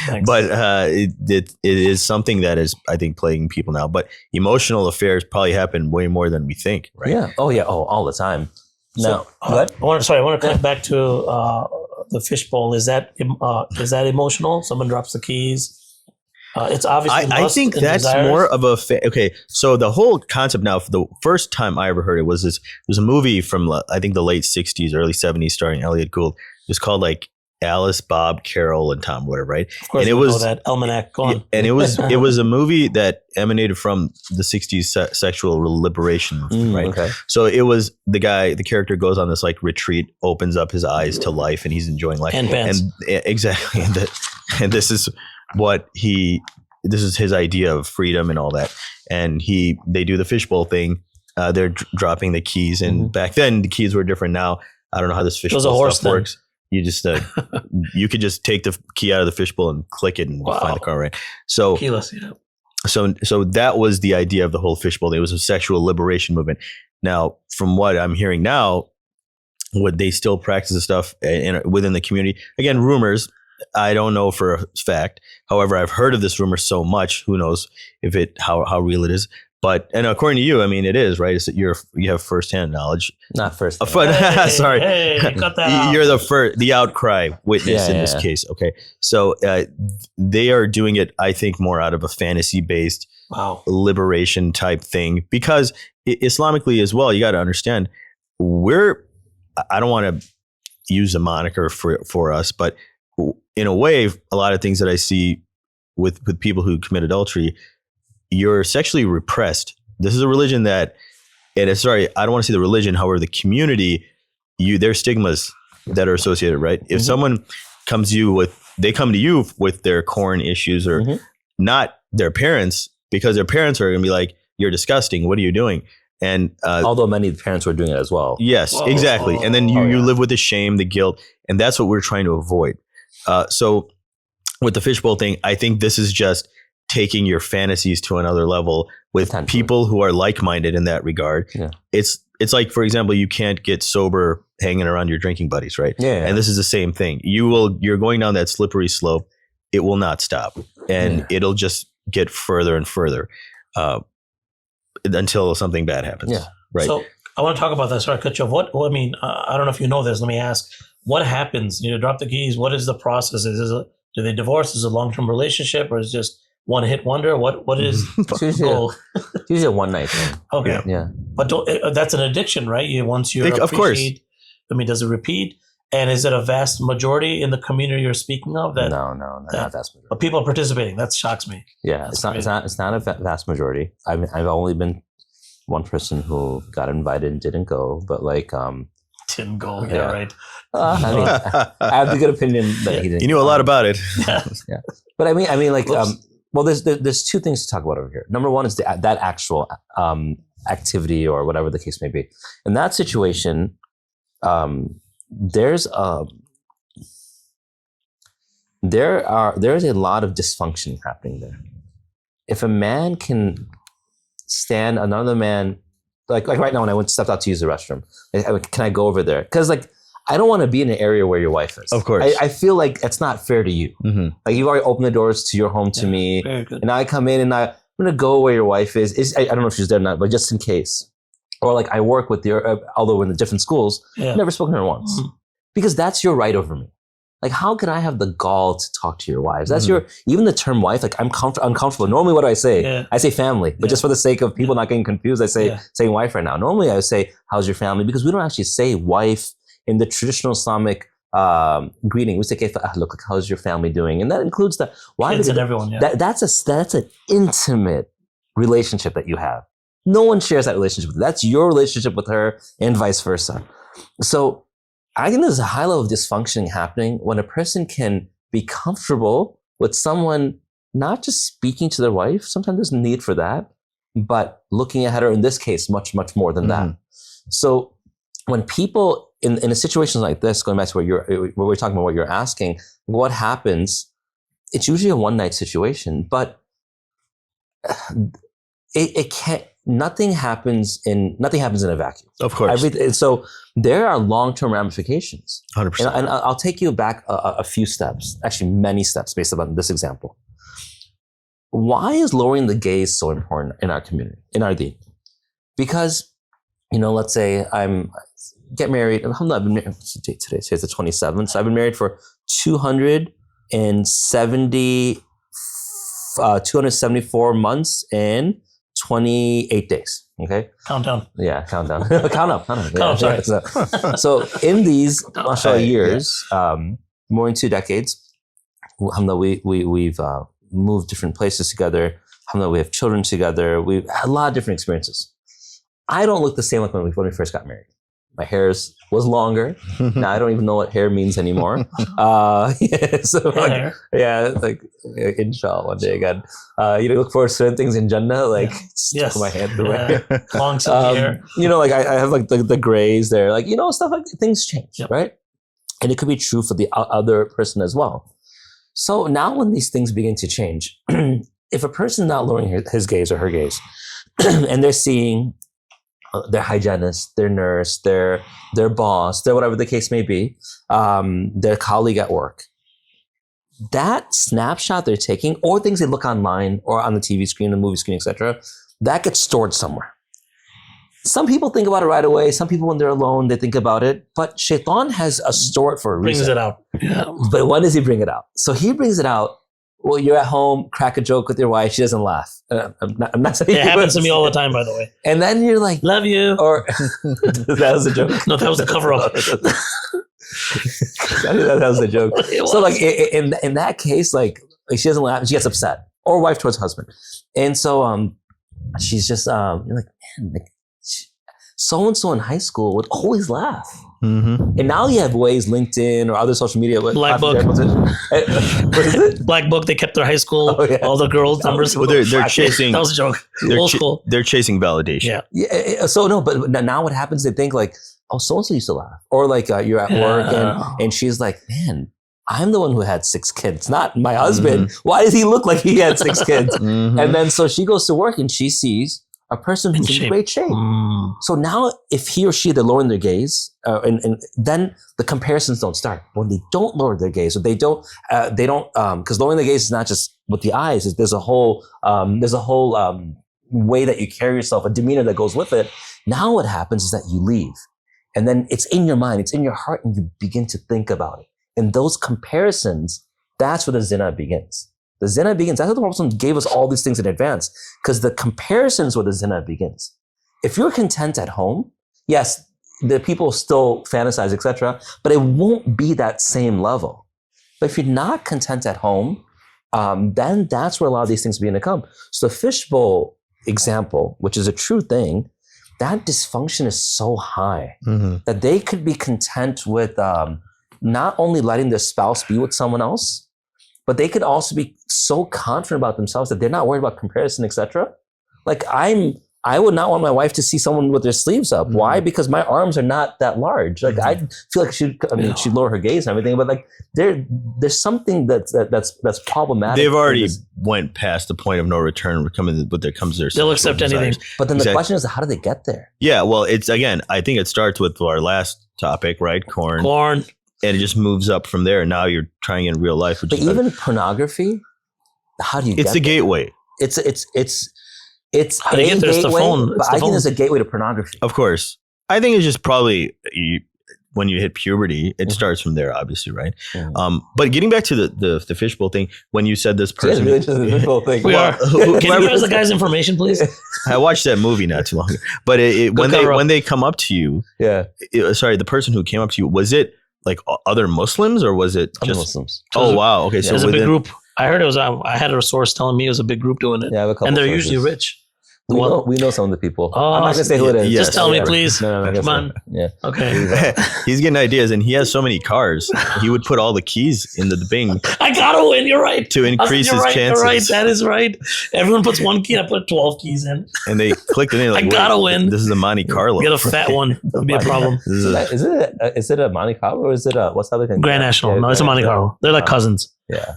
Thanks. but it is something that is, I think, plaguing people now. But emotional affairs probably happen way more than we think, right? Yeah. Oh yeah. Oh, all the time. No. I want to cut back to the fishbowl. Is that emotional? Someone drops the keys. It's obviously. I think that's desires. more of a okay. So the whole concept now, for the first time I ever heard it was this. There's a movie from I think the late '60s, early '70s, starring Elliot Gould. It was called like Alice, Bob, Carol, and Tom, whatever, right? Of course, and it was that almanac. Go on. And it was a movie that emanated from the '60s sexual liberation movement, right? Okay. So it was the character goes on this like retreat, opens up his eyes to life, and he's enjoying life. And pants. And exactly, and this is this is his idea of freedom and all that. And they do the fishbowl thing. They're dropping the keys, and back then the keys were different. Now I don't know how this fishbowl stuff works. You just you could just take the key out of the fishbowl and click it and find the car, right? So keyless, yeah. So that was the idea of the whole fishbowl. It was a sexual liberation movement. Now, from what I'm hearing now, would they still practice the stuff within the community? Again, rumors. I don't know for a fact. However, I've heard of this rumor so much. Who knows how real it is? But and according to you, I mean, it is, right. It's that you have firsthand knowledge. Not first. Sorry, cut that out. You're the outcry witness in this case. Okay, so they are doing it, I think, more out of a fantasy-based liberation type thing, because Islamically as well. You got to understand, I don't want to use a moniker for us, but in a way, a lot of things that I see with people who commit adultery, you're sexually repressed. This is a religion that, and I don't want to say the religion, however, the community, there's stigmas that are associated, right? If someone comes to you with their corn issues, or not their parents, because their parents are going to be like, you're disgusting. What are you doing? And although many parents were doing it as well. Yes, exactly. And then you live with the shame, the guilt, and that's what we're trying to avoid. So with the fishbowl thing, I think this is just taking your fantasies to another level with people who are like-minded in that regard. Yeah. It's like, for example, you can't get sober hanging around your drinking buddies, right? Yeah. And this is the same thing. You're going down that slippery slope. It will not stop, and it'll just get further and further until something bad happens. Yeah. Right. So I want to talk about that. Sorry, I cut you off. I don't know if you know this. Let me ask. What happens? Drop the keys. What is the process? Do they divorce? Is it a long-term relationship, or is it just one hit wonder? What is the goal? It's usually a one night thing. Okay. Yeah. But that's an addiction, right? Once you're of course. I mean, does it repeat? And is it a vast majority in the community you're speaking of? No, not vast majority. But people are participating. That shocks me. Yeah, it's not a vast majority. I've only been one person who got invited and didn't go, but didn't go. Yeah, right. I mean, I have the good opinion that he didn't. You knew a lot about it. Yeah. But I mean, well, there's two things to talk about over here. Number one is that actual activity, or whatever the case may be. In that situation, there is a lot of dysfunction happening there. If a man can stand another man, like right now when I stepped out to use the restroom, can I go over there? Because I don't want to be in an area where your wife is. Of course. I feel like it's not fair to you. Mm-hmm. Like, you've already opened the doors to your home to me, and I come in and I'm going to go where your wife is. I don't know if she's there or not, but just in case. Or I work with although in the different schools, I've never spoken to her once. Mm-hmm. Because that's your right over me. Like, how can I have the gall to talk to your wives? That's even the term wife, like I'm uncomfortable. Normally what do I say? Yeah. I say family, but just for the sake of people not getting confused, I say saying wife right now. Normally I would say, how's your family? Because we don't actually say wife in the traditional Islamic greeting. We say, look, how's your family doing? And that includes the wife. Kids and everyone, That's an intimate relationship that you have. No one shares that relationship with you. That's your relationship with her and vice versa. So I think there's a high level of dysfunction happening when a person can be comfortable with someone not just speaking to their wife. Sometimes there's a need for that, but looking at her, in this case, much, much more than that. So when people in a situation like this, going back to what we're talking about, what you're asking, what happens? It's usually a one-night situation, but it can't. Nothing happens in a vacuum. Of course. So there are long-term ramifications. 100%. And I'll take you back a few steps, actually many steps based on this example. Why is lowering the gaze so important in our community, in our deen? Because, let's say I'm get married. I've been married today's the 27th. So I've been married for 274 months and 28 days. Okay. Countdown. Yeah, countdown. count up. Yeah, sorry. So in these mashallah years, more than 2 decades, alhamdulillah, we've moved different places together. Alhamdulillah, we have children together. We've had a lot of different experiences. I don't look the same like when we first got married. My hair was longer. Now I don't even know what hair means anymore. Inshallah, one day again. Look for certain things in Jannah, like stuck my hand through my hair. Long silky hair. I have like the grays there, stuff like things change, right? And it could be true for the other person as well. So now when these things begin to change, if a person is not lowering his gaze or her gaze, and they're seeing their hygienist, their nurse, their boss, their whatever the case may be, their colleague at work, that snapshot they're taking, or things they look online or on the TV screen, the movie screen, etc., that gets stored somewhere. Some people think about it right away. Some people, when they're alone, they think about it. But Shaitan has a store for a reason. Brings it out. Yeah. But when does he bring it out? So he brings it out. Well, you're at home, crack a joke with your wife. She doesn't laugh. I'm not saying it happens to me all the time, by the way. And then you're like, love you. Or that was a joke. No, that was the cover up. that was a joke. So like in that case, like she doesn't laugh. She gets upset. Or wife towards husband. And so she's just you're like, man, like, so-and-so in high school would always laugh. Mm-hmm. And now you have ways, LinkedIn or other social media. Black Book. What is it? Black Book. They kept their high school, all the girls' numbers. Well, they're chasing. That was a joke. Old school. They're chasing validation. Yeah. So no, but now what happens? They think like, oh, so-and-so used to laugh. Or like you're at work and she's like, man, I'm the one who had 6 kids, not my husband. Mm-hmm. Why does he look like he had 6 kids? Mm-hmm. And then so she goes to work and she sees a person who's in great shape. So now if he or she, they're lowering their gaze, and then the comparisons don't start. When they don't lower their gaze, or they don't, because lowering the gaze is not just with the eyes. There's a whole way that you carry yourself, a demeanor that goes with it. Now what happens is that you leave. And then it's in your mind, it's in your heart, and you begin to think about it. And those comparisons, that's where the zina begins. The zina begins. That's why the Prophet gave us all these things in advance, because the comparisons where the zina begins. If you're content at home, yes, the people still fantasize, etc., but it won't be that same level. But if you're not content at home, then that's where a lot of these things begin to come. So the fishbowl example, which is a true thing, that dysfunction is so high that they could be content with not only letting their spouse be with someone else, but they could also be so confident about themselves that they're not worried about comparison, etc. Like I would not want my wife to see someone with their sleeves up. Why? Because my arms are not that large. Like I feel like she'd lower her gaze and everything, but like there's something that's problematic. They've already went past the point of no return when it comes to their. They'll accept anything. But then the question is, how do they get there? Yeah, well, it's again, I think it starts with our last topic, right? Corn. And it just moves up from there. Now you're trying in real life. But even pornography, how do you? It's the gateway. It's how do you get there? It's the phone. But I think there's a gateway to pornography. Of course, I think it's just probably when you hit puberty, it starts from there, obviously, right? But getting back to the fishbowl thing, when you said this person, really just the fishbowl thing. We are. Can you give us the guy's information, please? I watched that movie not too long ago. But when they come up to you, the person who came up to you, was it like other Muslims or was it just Muslims? Oh wow, okay. So there's a big group. I heard it was. I had a source telling me it was a big group doing it, and they're usually rich. We know some of the people. Oh, I'm not gonna say who it is. Just tell me, please. No, Come on. Yeah. Okay. He's getting ideas, and he has so many cars. He would put all the keys in the Bing. I gotta win. You're right. To increase his chances. You're right. That is right. Everyone puts one key. I put 12 keys in. And they clicked it in. Like, I gotta win. This is a Monte Carlo. Get a fat one. That'd be a problem. Is it a Monte Carlo or is it what's the other thing? Grand National. No, it's a Monte Carlo. They're like cousins. Yeah.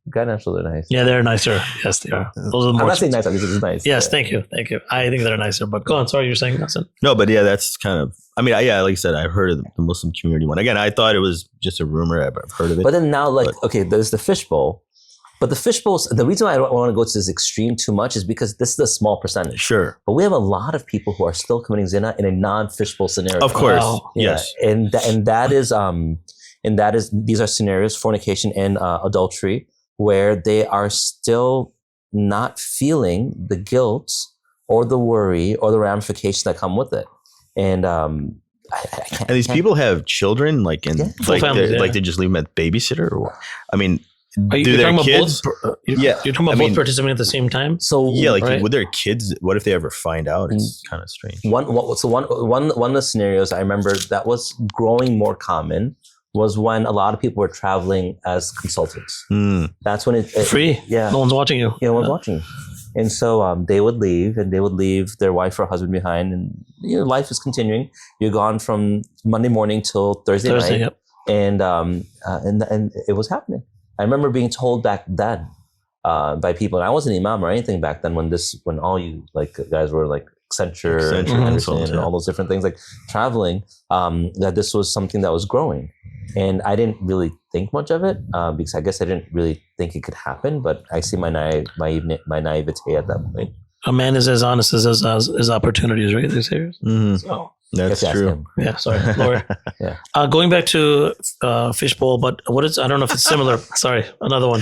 Grand National, they're nice. Yeah, they're nicer. Yes, they are. Those are the more. I'm not saying nice. I'm just nice. Yes, thank you. I think they're nicer. But go on. Sorry, you're saying nothing. No, but yeah, that's kind of. I mean, like I said, I've heard of the Muslim community one. Again, I thought it was just a rumor. I've heard of it. But then now, okay, there's the fishbowl. But the fishbowls, the reason why I don't want to go to this extreme too much is because this is a small percentage. Sure. But we have a lot of people who are still committing zina in a non-fishbowl scenario. Of course. Wow. Yes. And that is these are scenarios, fornication and adultery, where they are still not feeling the guilt or the worry or the ramifications that come with it. And and these people have children, like they just leave them at babysitter, or what? I mean, do their kids? You're talking about both participating at the same time. So with their kids, what if they ever find out? It's kind of strange. One of the scenarios I remember that was growing more common was when a lot of people were traveling as consultants. That's when it free. Yeah, no one's watching you. Yeah, no one's watching you. And so they would leave their wife or husband behind, and life is continuing. You're gone from Monday morning till Thursday night, yep. and it was happening. I remember being told back then by people, and I wasn't imam or anything back then when all you guys were like Accenture and Anderson and all those different things, like traveling, that this was something that was growing. And I didn't really think much of it because I guess I didn't really think it could happen. But I see my naivete at that point. A man is as honest as his opportunities, right? They're serious. So that's true. Yeah, sorry, Laura. Yeah. Going back to fishbowl, but what is? I don't know if it's similar. Sorry, another one.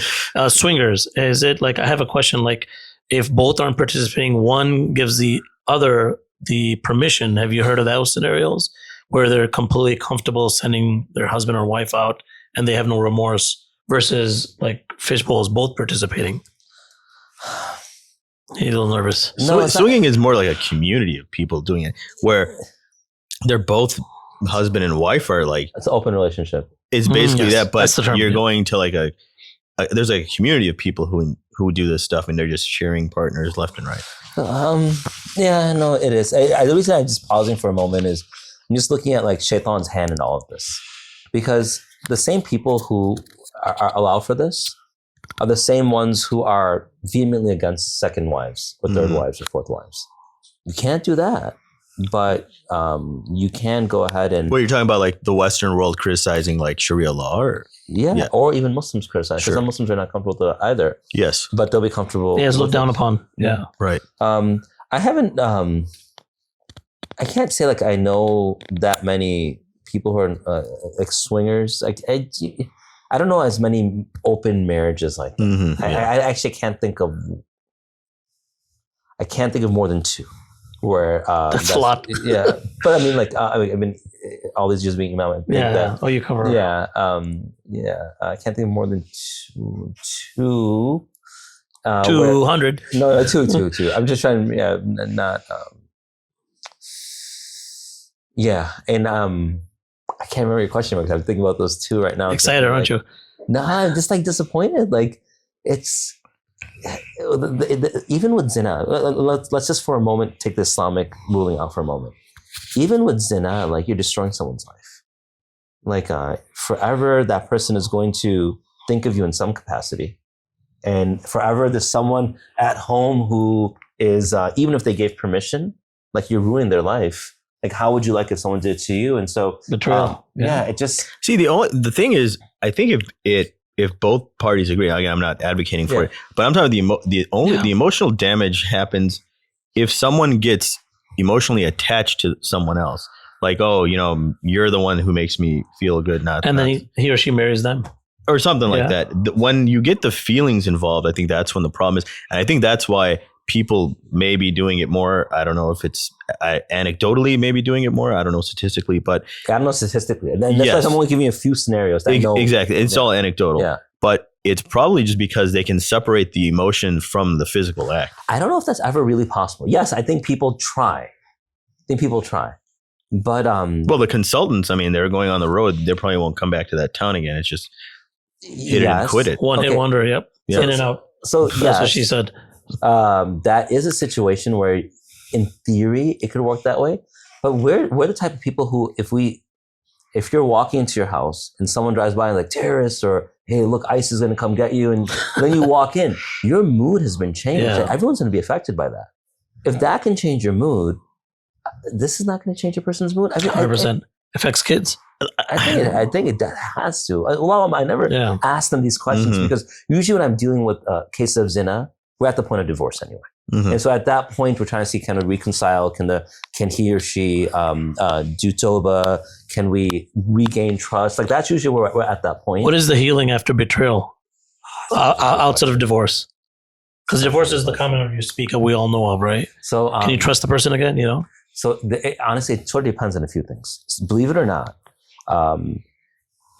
Swingers. Is it like? I have a question. Like, if both aren't participating, one gives the other the permission. Have you heard of those scenarios where they're completely comfortable sending their husband or wife out and they have no remorse, versus like fishbowls both participating? He's a little nervous. No, swinging is more like a community of people doing it, where they're both husband and wife are like. It's an open relationship. It's basically yes, that, but term, you're going to like there's like a community of people who do this stuff, and they're just sharing partners left and right. Yeah, no, it is. The reason I'm just pausing for a moment is I'm just looking at like Shaitan's hand in all of this, because the same people who are allow for this are the same ones who are vehemently against second wives or third wives or fourth wives. You can't do that, but you can go ahead and. What you're talking about, like the Western world criticizing like Sharia law, or or even Muslims criticize. Because some Muslims are not comfortable with it either. Yes, but they'll be comfortable. Yeah, it's looked down upon. Yeah, right. I haven't. I can't say like I know that many people who are like swingers. Like I don't know as many open marriages like that. I actually can't think of. I can't think of more than two. Where that's a lot. Yeah, but I mean, like I mean, all these years being imam. Yeah. Oh, you cover. Yeah. I can't think of more than two. 200. No, two. I'm just trying. Yeah, not. Yeah, and I can't remember your question because I'm thinking about those two right now. Excited, aren't you? No, I'm just like disappointed. Like it's even with zina. Let's just for a moment take the Islamic ruling out for a moment. Even with zina, like you're destroying someone's life. Like forever, that person is going to think of you in some capacity, and forever there's someone at home who is even if they gave permission, like you're ruining their life. Like, how would you like if someone did it to you? And so, betrayal. It just see the thing is, I think if both parties agree, again, I'm not advocating for it, but I'm talking about the emotional damage happens if someone gets emotionally attached to someone else. Like, oh, you're the one who makes me feel good, not. And then he or she marries them. Or something like that. When you get the feelings involved, I think that's when the problem is. And I think that's why people may be doing it more. I don't know if it's anecdotally maybe doing it more. I don't know statistically, but. I don't know statistically. And that's why I'm only giving you a few scenarios. That I know. Exactly. It's all anecdotal. Yeah. But it's probably just because they can separate the emotion from the physical act. I don't know if that's ever really possible. Yes, I think people try. But well, the consultants, I mean, they're going on the road. They probably won't come back to that town again. It's just hit it and quit it. One hit wonder. Yep. In and out. So that's what she said. That is a situation where, in theory, it could work that way. But we're the type of people who, if you're walking into your house and someone drives by and like terrorists or hey, look, ICE is going to come get you, and then you walk in, your mood has been changed. Yeah. Everyone's going to be affected by that. If that can change your mood, this is not going to change a person's mood. 100% affects kids. I think it has to. A lot of them, I never ask them these questions because usually when I'm dealing with cases of ZINA, we're at the point of divorce anyway. And so at that point, we're trying to see, kind of reconcile. Can he or she do tawbah? Can we regain trust? Like that's usually where we're at that point. What is the healing after betrayal outside of divorce? Because divorce is the common you speak of, we all know of, right? So can you trust the person again? So honestly, it sort of depends on a few things. Believe it or not,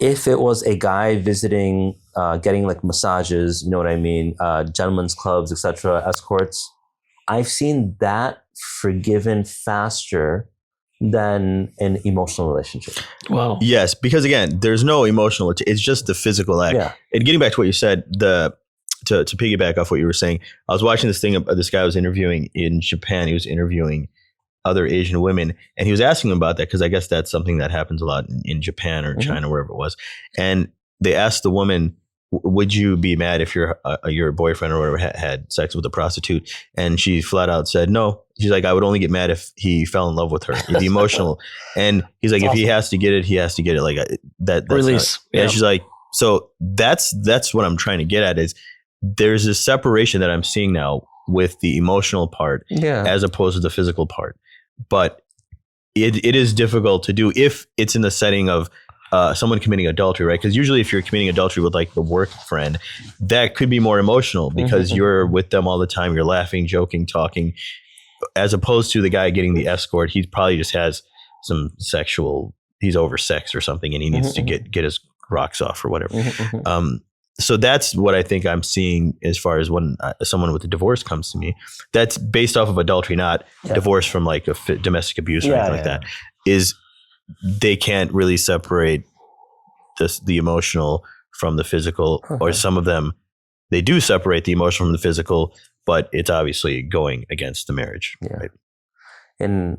if it was a guy visiting, getting like massages, you know what I mean, gentlemen's clubs, etc., escorts, I've seen that forgiven faster than an emotional relationship. Wow. Yes, because again, there's no emotional. It's just the physical act. Yeah. And getting back to what you said, to piggyback off what you were saying, I was watching this thing. This guy was interviewing in Japan. He was interviewing other Asian women, and he was asking them about that because I guess that's something that happens a lot in Japan or China, wherever it was. And they asked the woman, would you be mad if your boyfriend or whatever had sex with a prostitute? And she flat out said no. She's like, I would only get mad if he fell in love with her. He'd be emotional. And he's like, if he has to get it, he has to get it. Like that's release. And she's like, so that's what I'm trying to get at is there's a separation that I'm seeing now with the emotional part as opposed to the physical part. But it is difficult to do if it's in the setting of someone committing adultery, right? Because usually if you're committing adultery with like the work friend, that could be more emotional because you're with them all the time. You're laughing, joking, talking, as opposed to the guy getting the escort. He probably just has some he's oversexed or something and he needs to get his rocks off or whatever. So that's what I think I'm seeing as far as when someone with a divorce comes to me. That's based off of adultery, not divorce from like a domestic abuse or anything like that. Is they can't really separate the emotional from the physical, or some of them they do separate the emotional from the physical, but it's obviously going against the marriage. Yeah. Right? And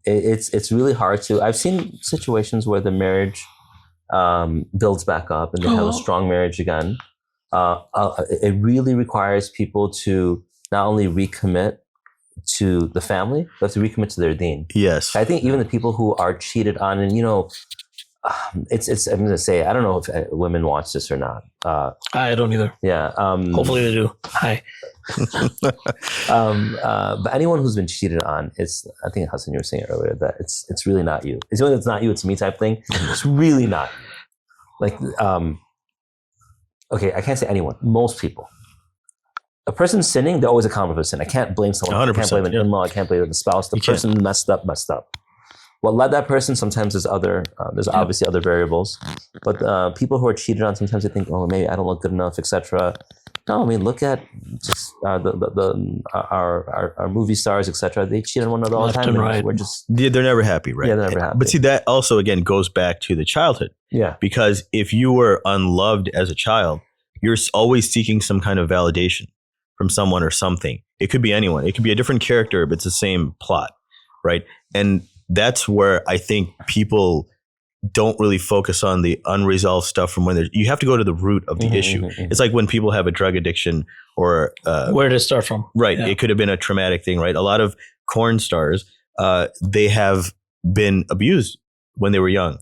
it's really hard to. I've seen situations where the marriage builds back up and they have a strong marriage again. It really requires people to not only recommit to the family, but to recommit to their deen. Yes. I think even the people who are cheated on, and it's I'm going to say, I don't know if women watch this or not. I don't either. Yeah. Hopefully they do. Hi. But anyone who's been cheated on, I think Hassan, you were saying earlier that it's really not you. It's really, it's not you, it's me type thing. It's really not you. Like, okay, I can't say anyone, most people. A person sinning, they're always accountable for sin. I can't blame someone. 100%, I can't blame an in-law. I can't blame the spouse. The person messed up. What led that person? Sometimes there's obviously other variables. But people who are cheated on, sometimes they think, oh, maybe I don't look good enough, etc. No, I mean, look at just our movie stars, etc. They cheat on one another all the time. Right. They're never happy, right? Yeah, they're never happy. But see, that also again goes back to the childhood. Yeah. Because if you were unloved as a child, you're always seeking some kind of validation from someone or something. It could be anyone. It could be a different character, but it's the same plot, right? And that's where I think people don't really focus on the unresolved stuff from when you have to go to the root of the issue. It's like when people have a drug addiction or where did it start from? Right. Yeah. It could have been a traumatic thing, right? A lot of porn stars, they have been abused when they were young.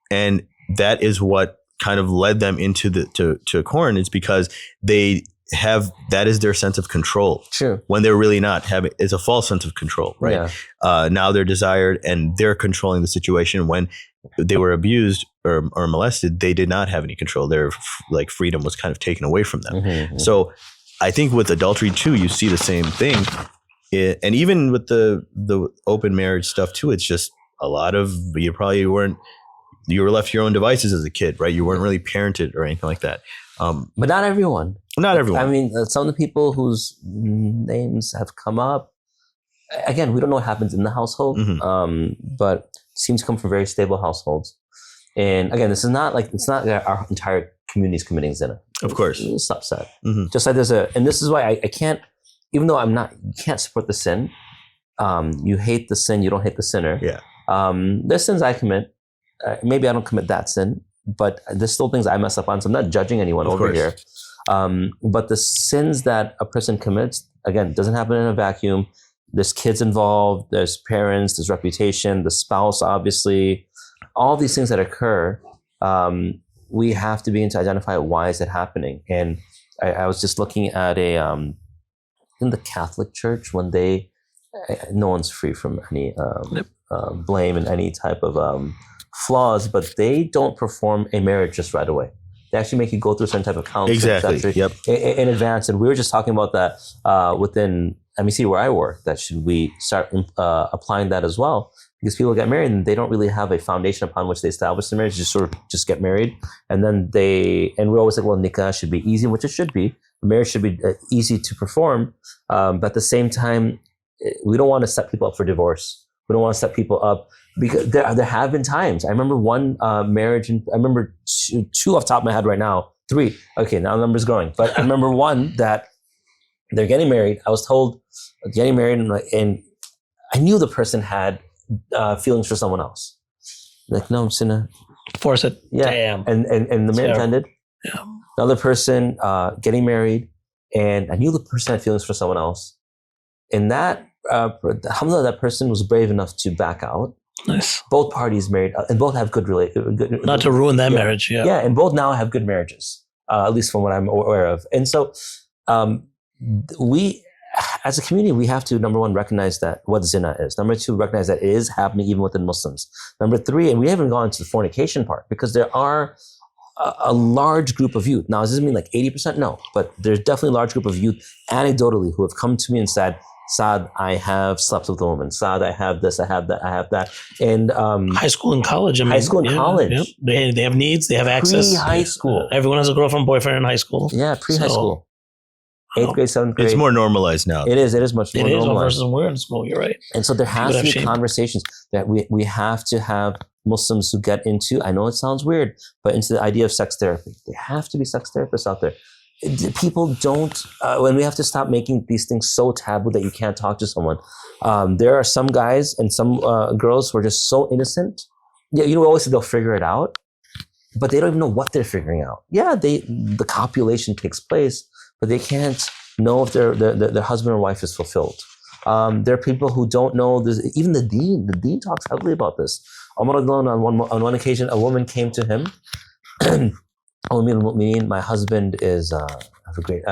And that is what kind of led them into to porn. It's because they have that is their sense of control. True. When they're really not having, it's a false sense of control, right? Yeah. Now they're desired and they're controlling the situation. When they were abused or molested, they did not have any control. Their like freedom was kind of taken away from them. Mm-hmm. So I think with adultery too, you see the same thing. And even with the open marriage stuff too, it's just a lot of, you were left to your own devices as a kid, right? You weren't really parented or anything like that. But not everyone. Not everyone. I mean, some of the people whose names have come up, again, we don't know what happens in the household, but seem to come from very stable households. And again, it's not that our entire community is committing zina. Of course. It's a subset. Just like and this is why I can't, even though you can't support the sin. You hate the sin, you don't hate the sinner. Yeah. There's sins I commit. Maybe I don't commit that sin, but there's still things I mess up on. So I'm not judging anyone over here. But the sins that a person commits, again, doesn't happen in a vacuum. There's kids involved, there's parents, there's reputation, the spouse, obviously. All these things that occur, we have to begin to identify why is it happening. And I was just looking at in the Catholic Church, when no one's free from any blame and any type of flaws, but they don't perform a marriage just right away. They actually make you go through some type of counseling in advance. And we were just talking about that within MEC where I work, that should we start applying that as well? Because people get married and they don't really have a foundation upon which they establish the marriage, just get married. And then and we always say, well, nikah should be easy, which it should be. Marriage should be easy to perform. But at the same time, we don't want to set people up for divorce. We don't want to set people up, because there have been times. I remember one marriage, and I remember two off the top of my head right now, 3. Okay, now the number's growing. But I remember one that they're getting married. I was told getting married, and I knew the person had feelings for someone else. Like, no, I'm just gonna force it. Yeah. Damn. And the marriage ended. Yeah. Another person getting married, and I knew the person had feelings for someone else. And that, alhamdulillah, that person was brave enough to back out. Nice. Both parties married, and both have good not to ruin that marriage. Yeah. Yeah, and both now have good marriages, at least from what I'm aware of. And so, we, as a community, we have to, number one, recognize that what zina is. Number 2, recognize that it is happening even within Muslims. Number 3, and we haven't gone into the fornication part, because there are a large group of youth. Now, does this mean like 80%? No, but there's definitely a large group of youth, anecdotally, who have come to me and said, Saad, I have slept with a woman. Saad, I have this, I have that, I have that. And high school and college. High school and college. Yep. They have needs, they have access. Pre-high school. Everyone has a girlfriend, boyfriend in high school. Yeah, pre-high school. 8th grade, 7th grade. It's more normalized now. It is much more normalized. Versus we're in school, you're right. And so there has to be conversations that we have to have Muslims who get into, I know it sounds weird, but into the idea of sex therapy. There have to be sex therapists out there. People don't, when we have to stop making these things so taboo that you can't talk to someone. There are some guys and some girls who are just so innocent. Yeah, we always say they'll figure it out, but they don't even know what they're figuring out. Yeah, the copulation takes place, but they can't know if their husband or wife is fulfilled. There are people who don't know this. Even the deen talks heavily about this. Umar on one occasion, a woman came to him. My husband is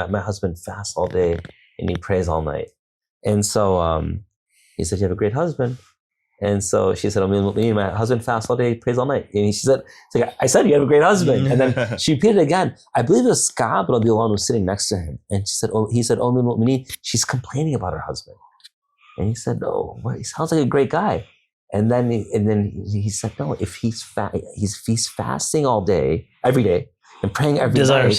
my husband fasts all day and he prays all night. And so he said, you have a great husband. And so she said, my husband fasts all day, prays all night. And she said, I said you have a great husband. And then she repeated it again. I believe it was Ka'ab radiallahu anhu was sitting next to him. And he said, she's complaining about her husband. And he said, he sounds like a great guy. And then he said, no, if he's fasting all day, every day, and praying every night,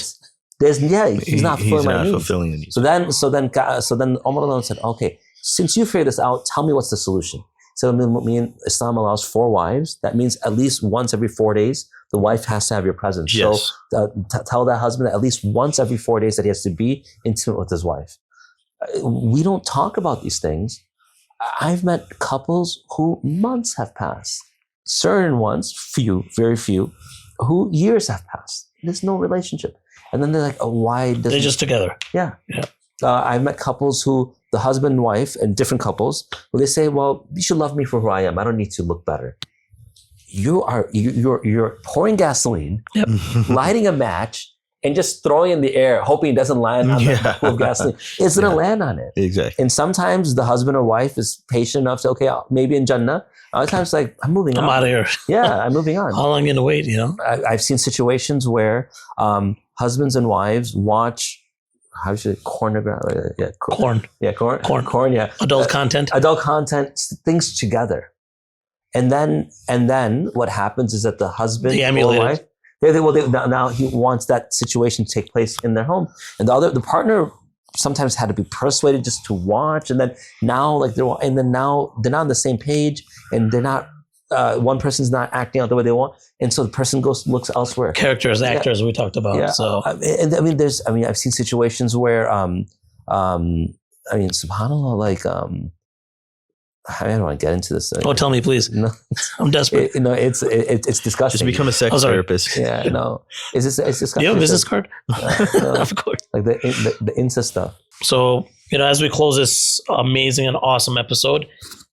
he's not fulfilling my needs. So then Umar said, okay, since you figured this out, tell me what's the solution. So Islam allows 4 wives. That means at least once every 4 days, the wife has to have your presence. Yes. So tell that husband that at least once every 4 days that he has to be intimate with his wife. We don't talk about these things. I've met couples who months have passed. Certain ones, very few, who years have passed. There's no relationship. And then they're like, why doesn't... They're just together. Yeah. I've met couples who, the husband and wife, and different couples, where they say, well, you should love me for who I am. I don't need to look better. You're pouring gasoline, lighting a match, and just throwing it in the air, hoping it doesn't land on the pool of gasoline. It's going to land on it. Exactly. And sometimes the husband or wife is patient enough to, okay, maybe in Jannah. Other times, like, I'm moving on. I'm out of here. Yeah, I'm moving on. How long are you going to wait, I've seen situations where husbands and wives watch, how should it, pornography? Yeah, Corn. Yeah, corn, yeah. Adult content. Adult content, things together. And then what happens is that the husband They or emulate wife, now he wants that situation to take place in their home. And the partner sometimes had to be persuaded just to watch. And then now they're not on the same page, and they're not, one person's not acting out the way they want. And so the person looks elsewhere. Actors, we talked about. Yeah. So I've seen situations where, subhanAllah, like, I don't want to get into this. Oh, tell me, please. No, I'm desperate. It's disgusting. Just become a sex therapist. Yeah, no. It's disgusting. You have a business card? No. Of course. Like the incest stuff. So, as we close this amazing and awesome episode,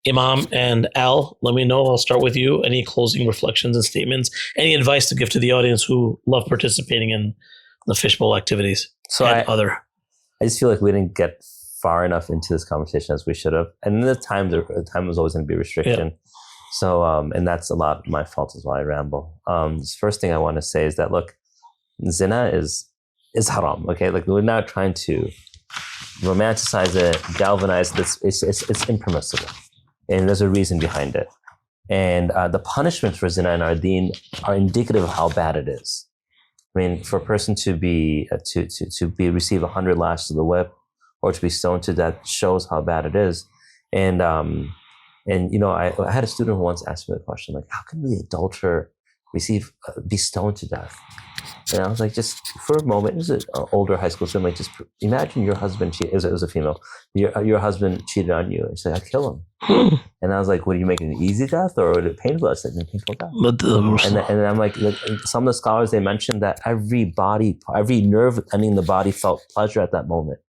Imam and Al, let me know. I'll start with you. Any closing reflections and statements? Any advice to give to the audience who love participating in the fishbowl activities? So I just feel like we didn't get far enough into this conversation as we should have. And the time was always going to be a restriction. Yeah. So, and that's a lot my fault as well. I ramble. The first thing I want to say is that, look, zina is haram. Okay. Like, we're not trying to romanticize it, galvanize this. It's impermissible. And there's a reason behind it. And the punishments for zina in our deen are indicative of how bad it is. I mean, for a person to receive 100 lashes of the whip, or to be stoned to death, shows how bad it is. And I had a student who once asked me the question, like, how can the adulterer be stoned to death? And I was like, just for a moment, it was an older high school student, like, just imagine your husband, it was a female, your husband cheated on you. And she's like, I'd kill him. And I was like, would you make it an easy death or a painful death? I said, painful death. And I'm like, some of the scholars, they mentioned that every nerve ending in the body felt pleasure at that moment.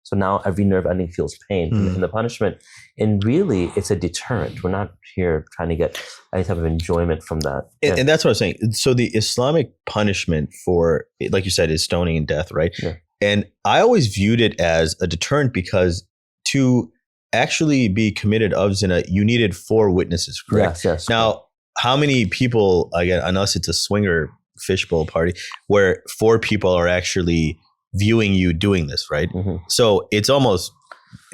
So now every nerve ending feels pain in the punishment. And really, it's a deterrent. We're not here trying to get any type of enjoyment from that. And that's what I was saying. So the Islamic punishment for, like you said, is stoning and death, right? Yeah. And I always viewed it as a deterrent because to actually be committed of zina, you needed 4 witnesses, correct? Yes. Now, how many people, again, unless it's a swinger fishbowl party, where 4 people are actually viewing you doing this, right? Mm-hmm. So it's almost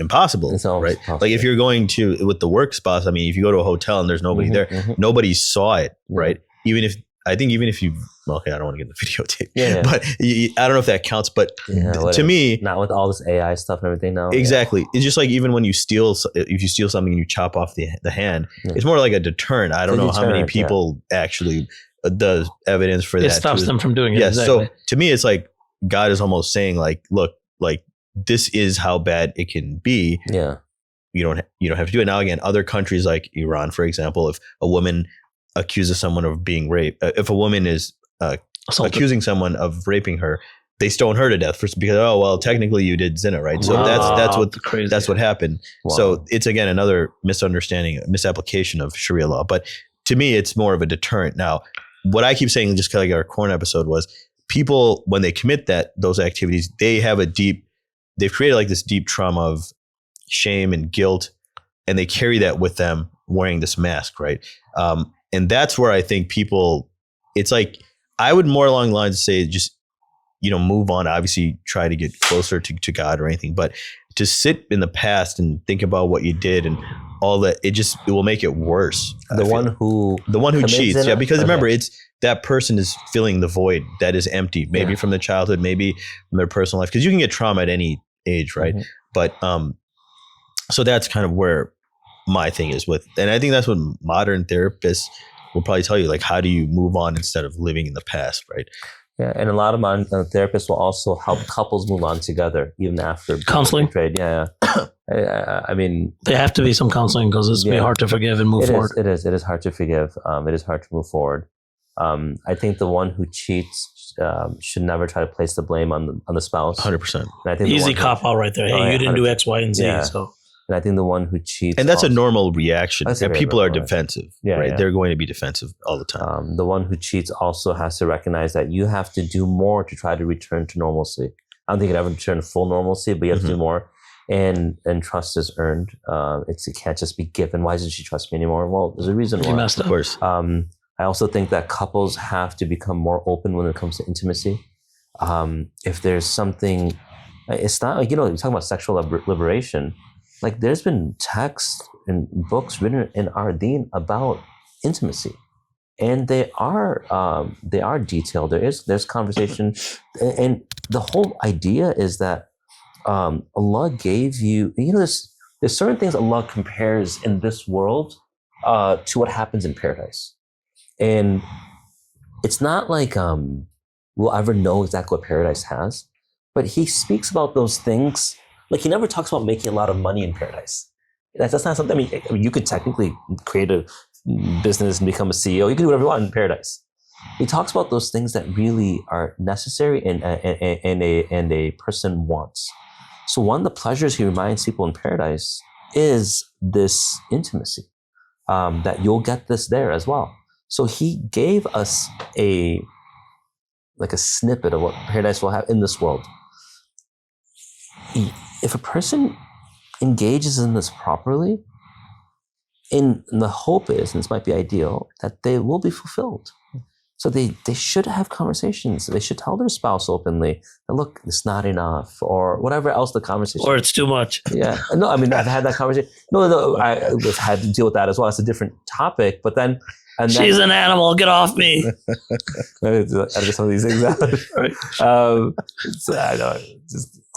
impossible, right? Impossible. Like if you're going with the work spots, I mean, if you go to a hotel and there's nobody there, nobody saw it, right? Even if I don't want to get the videotape, but I don't know if that counts, but to me, not with all this AI stuff and everything now. Exactly. It's just like, even when if you steal something and you chop off the hand, it's more like a deterrent. I don't know how many people actually does evidence for that. It stops them from doing it. Yes. Exactly. So to me, it's like, God is almost saying, like, look, like, this is how bad it can be. Yeah. You don't have to do it. Now, again, other countries like Iran, for example, if a woman accuses someone of being raped, if a woman is accusing someone of raping her, they stone her to death because technically you did zina, right? So that's what happened. Wow. So it's, again, another misapplication of Sharia law. But to me, it's more of a deterrent. Now, what I keep saying, just like our corn episode, was, people, when they commit those activities, they've created like this deep trauma of shame and guilt, and they carry that with them wearing this mask, right? And that's where I think people, it's like, I would more along the lines say, just, move on, obviously try to get closer to God or anything, but to sit in the past and think about what you did and all that, it will make it worse. The one who cheats. Yeah. Because remember, that person is filling the void that is empty, maybe from their childhood, maybe from their personal life, because you can get trauma at any age, right? Mm-hmm. But so that's kind of where my thing is with, and I think that's what modern therapists will probably tell you, like, how do you move on instead of living in the past, right? Yeah, and a lot of modern therapists will also help couples move on together even after counseling. Betrayed. Yeah. I mean, there have to be some counseling because it's very hard to forgive and move forward. It is hard to forgive. It is hard to move forward. I think the one who cheats should never try to place the blame on the spouse. 100%. Easy cop out right there. Hey, you didn't do X, Y, and Z. Yeah. So And I think the one who cheats, and that's a also- normal reaction. That's a And very people are normal defensive, Yeah, right? yeah. They're going to be defensive all the time. The one who cheats also has to recognize that you have to do more to try to return to normalcy. I don't think it ever return to full normalcy, but you have to do more. And trust is earned. It can't just be given. Why doesn't she trust me anymore? Well, there's a reason You why. messed Of up. course. I also think that couples have to become more open when it comes to intimacy. If there's something, it's not like, you're talking about sexual liberation. Like there's been texts and books written in our deen about intimacy. And they are detailed. There's conversation. And the whole idea is that Allah gave you, there's certain things Allah compares in this world to what happens in paradise. And it's not like we'll ever know exactly what paradise has, but he speaks about those things. Like he never talks about making a lot of money in paradise. That's not something, I mean, you could technically create a business and become a CEO. You can do whatever you want in paradise. He talks about those things that really are necessary and a person wants. So one of the pleasures he reminds people in paradise is this intimacy, that you'll get this there as well. So he gave us a snippet of what paradise will have in this world. If a person engages in this properly, and the hope is, and this might be ideal, that they will be fulfilled. So they should have conversations. They should tell their spouse openly that, look, it's not enough, or whatever else the conversation. Or it's too much. Yeah. No, I mean, I've had that conversation. No, I've had to deal with that as well. It's a different topic, but then. She's an animal. Get off me. I just some of these things out. Right. So I know.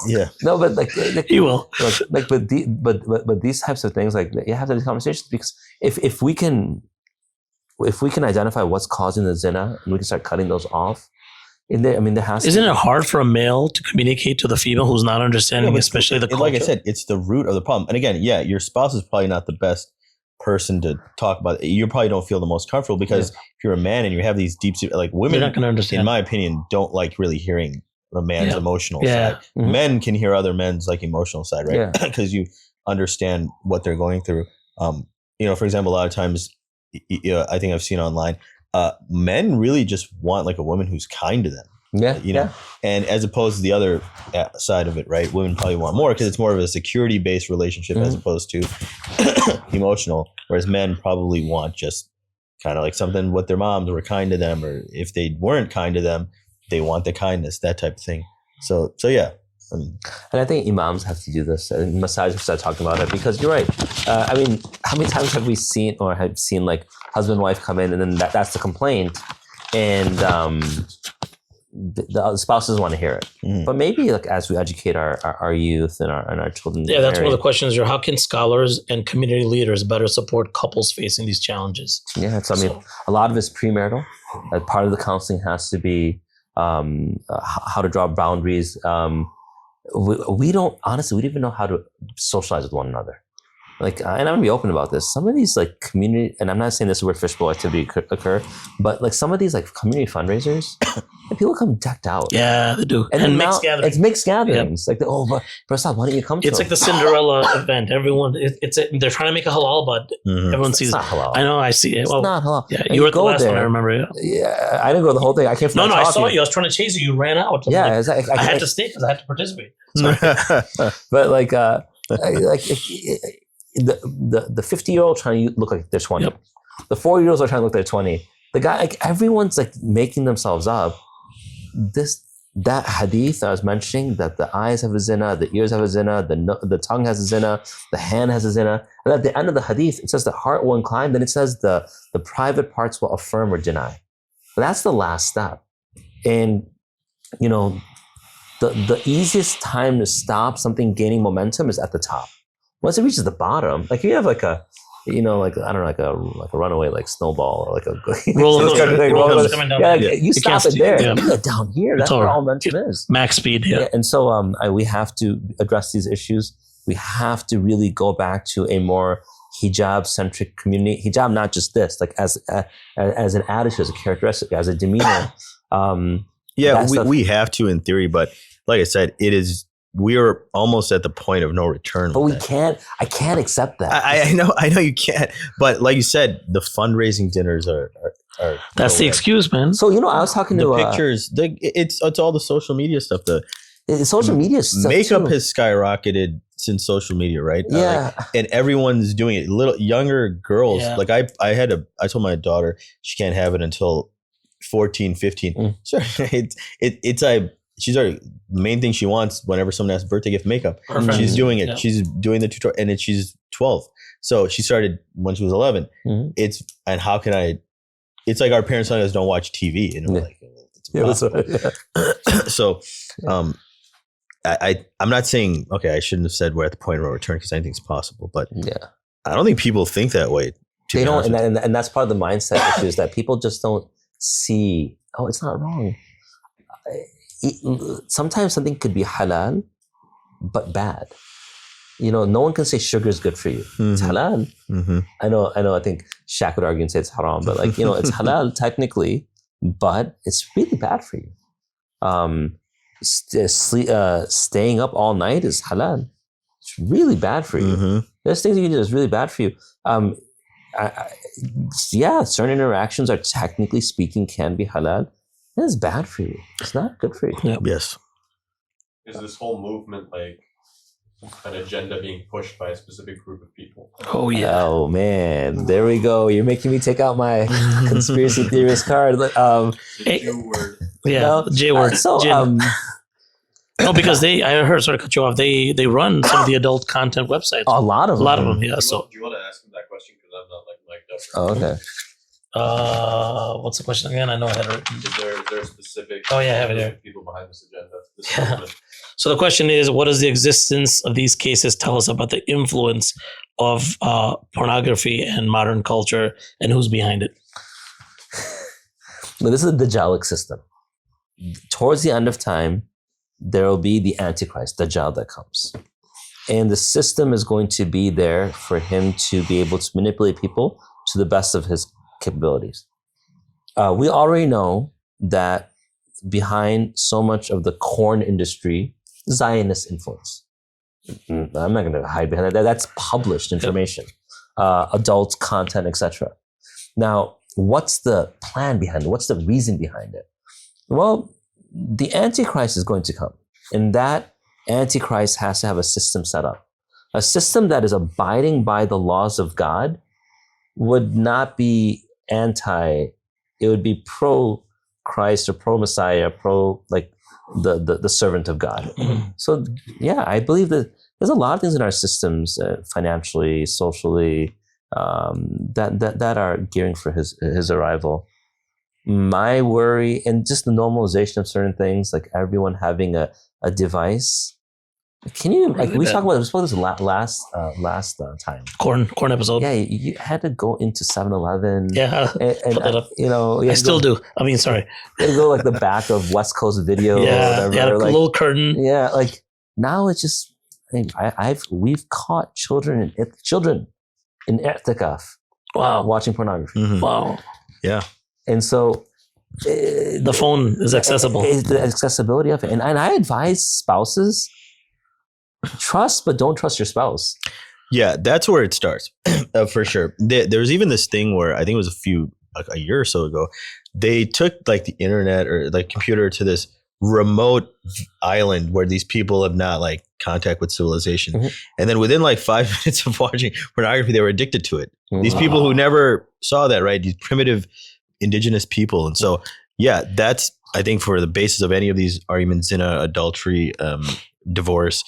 Yeah. No, but like You will. But these types of things, like you have to have these conversations, because if we can identify what's causing the zina and we can start cutting those off, there has. Isn't it hard for a male to communicate to the female who's not understanding, especially the culture? Like I said, it's the root of the problem. And again, yeah, your spouse is probably not the best person to talk about it. You probably don't feel the most comfortable because if you're a man and you have these deep, like women, you're not going to understand. In my opinion, don't like really hearing a man's emotional Yeah. side. Men can hear other men's like emotional side, right? Because you understand what they're going through. For example, a lot of times, I think I've seen online, men really just want like a woman who's kind to them. And as opposed to the other side of it, right? Women probably want more because it's more of a security-based relationship as opposed to emotional, whereas men probably want just kind of like something with their moms were kind to them, or if they weren't kind to them, they want the kindness, that type of thing. So yeah. And I think imams have to do this. And masajid start talking about it, because you're right. How many times have we seen like husband and wife come in, and then that's the complaint, and the spouse doesn't want to hear it. But maybe like as we educate our youth and our children. Yeah, that's one of the questions here. How can scholars and community leaders better support couples facing these challenges? Yeah, so a lot of it's premarital. Part of the counseling has to be how to draw boundaries. We don't even know how to socialize with one another. Like, and I'm gonna be open about this. Some of these like community, and I'm not saying this is where fishbowl activity could occur, but like some of these like community fundraisers, and people come decked out. Yeah, they do. And mixed gatherings. It's mixed gatherings. Yep. Like, but Saad, why don't you come to It's like the Cinderella event. Everyone, they're trying to make a halal, but everyone sees. It's not halal. I know, I see it. It's not halal. Yeah, you were the last one, I remember. Yeah, I didn't go the whole thing. I came from I saw you. I was trying to chase you. You ran out. Yeah, I had to stay because I had to participate. But like the 50-year-old trying to look like they're 20. Yep. The 40-year-olds are trying to look like they're 20. The guy, like everyone's like making themselves up. That hadith I was mentioning, that the eyes have a zina, the ears have a zina, the tongue has a zina, the hand has a zina. And at the end of the hadith, it says the heart will incline. Then it says the private parts will affirm or deny. But that's the last step. And the easiest time to stop something gaining momentum is at the top. Once it reaches the bottom, like you have like a, I don't know, like a runaway like snowball or like a roller coming down. You stop it there. Yeah. You get down here. That's where all momentum is. Max speed. Yeah. And so we have to address these issues. We have to really go back to a more hijab-centric community. Hijab, not just this, like as an attitude, as a characteristic, as a demeanor. We have to in theory, but like I said, it is we are almost at the point of no return. But I can't accept that. I know you can't. But like you said, the fundraising dinners are That's the excuse, man. So, I was talking the to pictures. It's all the social media stuff. The social media stuff makeup too. has skyrocketed since social media, right? Yeah. And everyone's doing it. Little younger girls. Yeah. Like I told my daughter she can't have it until 14, 15. Sure. She's already, the main thing she wants whenever someone asks birthday gift makeup. Perfect. She's doing it. Yeah. She's doing the tutorial, and she's 12. So she started when she was 11. It's like our parents telling us don't watch TV, and we're like, that's right. So, I'm not saying, okay, I shouldn't have said we're at the point of no return because anything's possible, but I don't think people think that way. They don't, and that's part of the mindset issue is that people just don't see, it's not wrong. Sometimes something could be halal, but bad. No one can say sugar is good for you. It's halal. I know. I think Shaq would argue and say it's haram, but it's halal technically, but it's really bad for you. Staying up all night is halal. It's really bad for you. There's things you can do that's really bad for you. Certain interactions are technically speaking can be halal. It's bad for you. It's not good for you. Yep. Yes. Is this whole movement like an agenda being pushed by a specific group of people? Oh yeah. Oh man, there we go. You're making me take out my conspiracy theorist card. Jew word. Yeah, J word. No, because I heard, sorry to cut you off. They run some of the adult content websites. A lot of them. Yeah. So Do you want to ask him that question? Because I'm not like mic'd up. Oh, okay. What's the question again? I know I had it written. Is there specific? Oh, yeah, I have it here. People behind this agenda. This Yeah. movement. So the question is, what does the existence of these cases tell us about the influence of pornography and modern culture, and who's behind it? But this is a Dajjalic system. Towards the end of time, there will be the Antichrist, Dajjal, that comes. And the system is going to be there for him to be able to manipulate people to the best of his capabilities. We already know that behind so much of the corn industry, Zionist influence. I'm not going to hide behind that. That's published information, adult content, etc. Now, what's the plan behind it? What's the reason behind it? Well, the Antichrist is going to come, and that Antichrist has to have a system set up. A system that is abiding by the laws of God would not be it would be pro-Christ or pro-Messiah, the servant of God. So, yeah, I believe that there's a lot of things in our systems, financially, socially, that are gearing for his arrival. My worry, and just the normalization of certain things, like everyone having a device. Can you, we spoke about this last time. Corn episode. Yeah, you had to go into 7-Eleven. Yeah, and put that up. I still do. I mean, sorry. You had to go like the back of West Coast Video. Yeah, or whatever, a little curtain. Yeah, like now it's just, we've caught children in i'tikaf. Wow. Watching pornography. Wow. Yeah. And so the phone is accessible. The accessibility of it. And I advise spouses, trust, but don't trust your spouse. Yeah, that's where it starts, for sure. There was even this thing where I think it was a year or so ago, they took like the internet or like computer to this remote island where these people have not like contact with civilization. And then within like 5 minutes of watching pornography, they were addicted to it. These people who never saw that, right? These primitive indigenous people. And so, yeah, that's, I think, for the basis of any of these arguments, ZINA, adultery, divorce,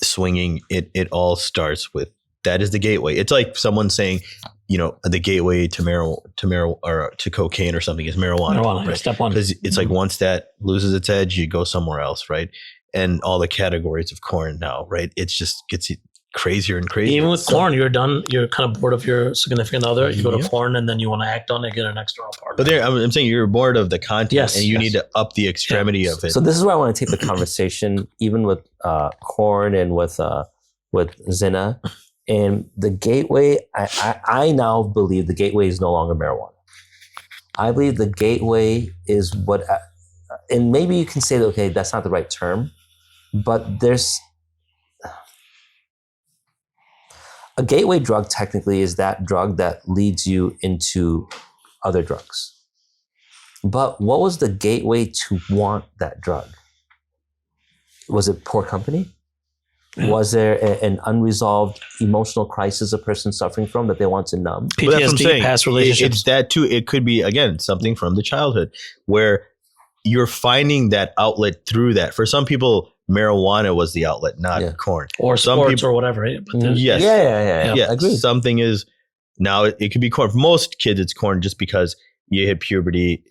swinging, it all starts with, that is the gateway. It's like someone saying, the gateway to cocaine or something is marijuana. Right? Step one. Because it's like once that loses its edge, you go somewhere else, right? And all the categories of corn now, right? It just gets crazier and crazier. Even with porn, you're done. You're kind of bored of your significant other. You go to porn, and then you want to act on it, get an external partner. But I'm saying you're bored of the content, and you need to up the extremity of it. So this is where I want to take the conversation, even with corn and with ZINA. And the gateway, I now believe the gateway is no longer marijuana. I believe the gateway is what, and maybe you can say that, okay, that's not the right term, but there's a gateway drug. Technically, is that drug that leads you into other drugs. But what was the gateway to want that drug? Was it poor company? Was there an unresolved emotional crisis a person suffering from that they want to numb? But that's what I'm PTSD, saying. past relationships. It's that too. It could be, again, something from the childhood where you're finding that outlet through that. For some people, marijuana was the outlet, not corn. Or some sports people, or whatever. Right? But there's- yes. Yeah. Agreed. Something is, now it could be corn. For most kids, it's corn just because you hit puberty,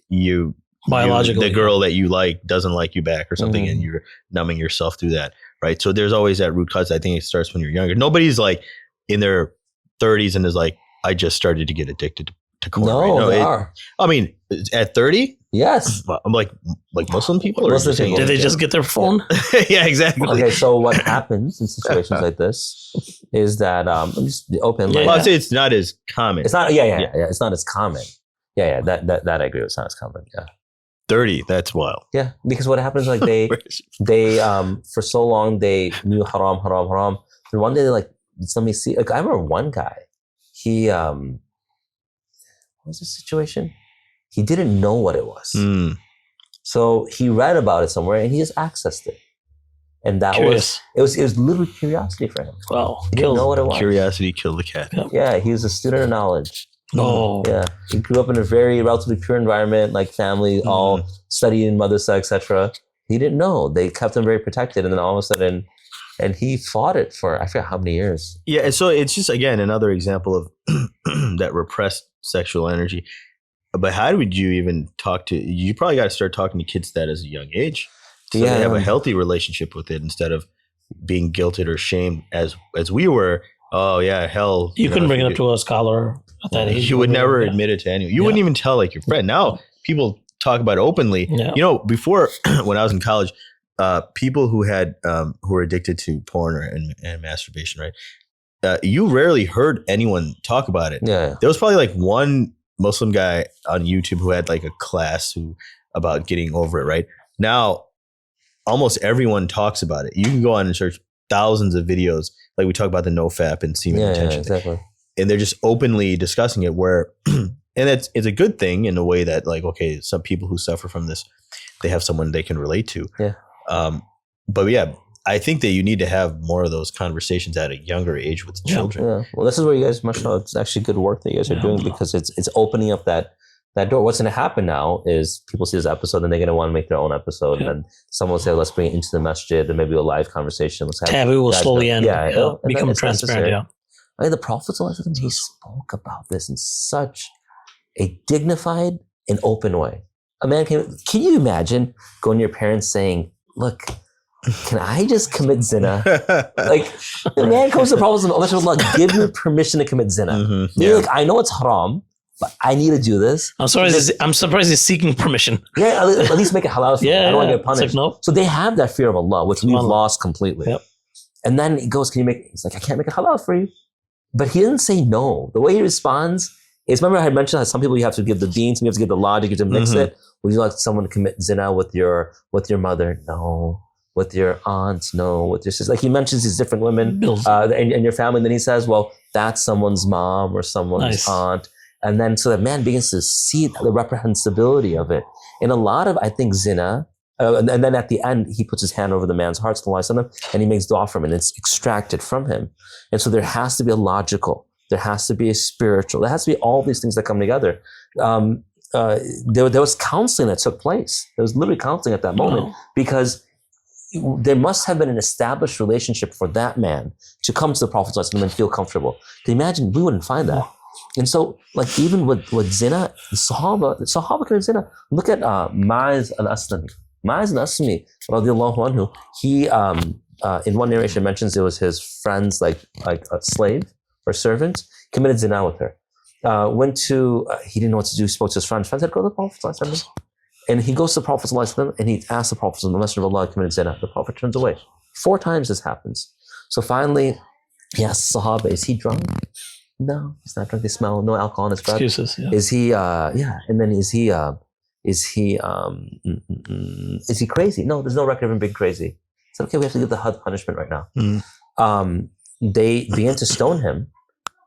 biologically, the girl that you like doesn't like you back or something, Mm-hmm. and you're numbing yourself through that, right? So there's always that root cause. I think it starts when you're younger. Nobody's like in their 30s and is like, I just started to get addicted to corn. No, right? they are. I mean, at 30, Yes. I'm like Muslim people. Or Muslim just saying- people. Did they just get their phone? yeah, exactly. Okay, so what happens in situations like this is that I'm just open. Yeah. Well, I'd say it's not as common. It's not. Yeah. It's not as common. Yeah. That I agree. It's not as common. Yeah. 30. That's wild. Yeah, because what happens, like they for so long they knew haram. And one day they're like, let me see. Like I remember one guy, he what was the situation? He didn't know what it was. Mm. So he read about it somewhere and he just accessed it. And that Curious. was literally curiosity for him. Well, He didn't know what it was. Curiosity killed the cat. Yeah, he was a student of knowledge. Oh, Yeah, he grew up in a very relatively pure environment, like family, all studying madrasa, etc. He didn't know. They kept him very protected, and then all of a sudden, and he fought it for I forget how many years. Yeah, and so it's just, again, another example of that repressed sexual energy. But how would you even talk to? You probably got to start talking to kids that as a young age, so they have a healthy relationship with it instead of being guilted or shamed as we were. Oh yeah, hell. you couldn't know, bring it up to a scholar at that age. You would never admit it to anyone. You wouldn't even tell like your friend. Now people talk about it openly. Yeah. You know, before when I was in college, people who had who were addicted to porn and masturbation, right? You rarely heard anyone talk about it. Yeah, There was probably like one Muslim guy on YouTube who had like a class about getting over it. Right now, almost everyone talks about it. You can go on and search thousands of videos, like we talk about the nofap and semen retention, exactly. and they're just openly discussing it. Where, and it's a good thing in a way that, like, okay, some people who suffer from this, they have someone they can relate to. Yeah. But yeah, I think that you need to have more of those conversations at a younger age with children. Yeah. Well, this is where you guys must know it's actually good work that you guys are doing because it's opening up that door. What's going to happen now is people see this episode and they're going to want to make their own episode, and then someone will say, "Let's bring it into the masjid," and maybe a live conversation. Let's have Taboo will guys slowly know. end. Yeah, and become it's transparent. necessary. Yeah. I mean, the Prophet he spoke about this in such a dignified and open way. A man can you imagine going to your parents saying, "Look, can I just commit zina?" Like the man comes to the Prophet, Allah, give me permission to commit zina. Mm-hmm. You're like, I know it's haram, but I need to do this. I'm surprised he's seeking permission. Yeah, at least make it halal. For me. I don't want to get punished. It's like, no. So they have that fear of Allah, which we've lost completely. Yep. And then he goes, "Can you make?" He's like, "I can't make it halal for you." But he didn't say no. The way he responds is, remember I had mentioned how some people you have to give the deen, some you have to give the logic, you have to mix it. Would you like someone to commit zina with your mother? No. With your aunt? No. With your sister? Like he mentions these different women in your family. And then he says, well, that's someone's mom or someone's aunt. And then so the man begins to see the reprehensibility of it. In a lot of, I think, zina, and then at the end, he puts his hand over the man's heart, and he makes dua for him, and it's extracted from him. And so there has to be a logical, there has to be a spiritual, there has to be all these things that come together. There was counseling that took place. There was literally counseling at that moment because there must have been an established relationship for that man to come to the Prophet and feel comfortable. Can you imagine? We wouldn't find that. And so, like, even with zina, the Sahaba committed zina. Look at Ma'az al-Aslami. Ma'az al-Aslami, radiallahu anhu, he, in one narration mentions it was his friend's, like a slave or servant, committed zina with her. He didn't know what to do, spoke to his friend. His friend said, go to the Prophet. And he goes to the Prophet and he asks the Prophet, the Messenger of Allah committed zina. The Prophet turns away. 4 times this happens. So finally, he asks Sahaba, is he drunk? No, he's not drunk. They smell no alcohol in his breath. Excuses. Yeah. Is he? And then is he crazy? No, there's no record of him being crazy. said, okay, we have to give the had punishment right now. Mm. They begin to stone him,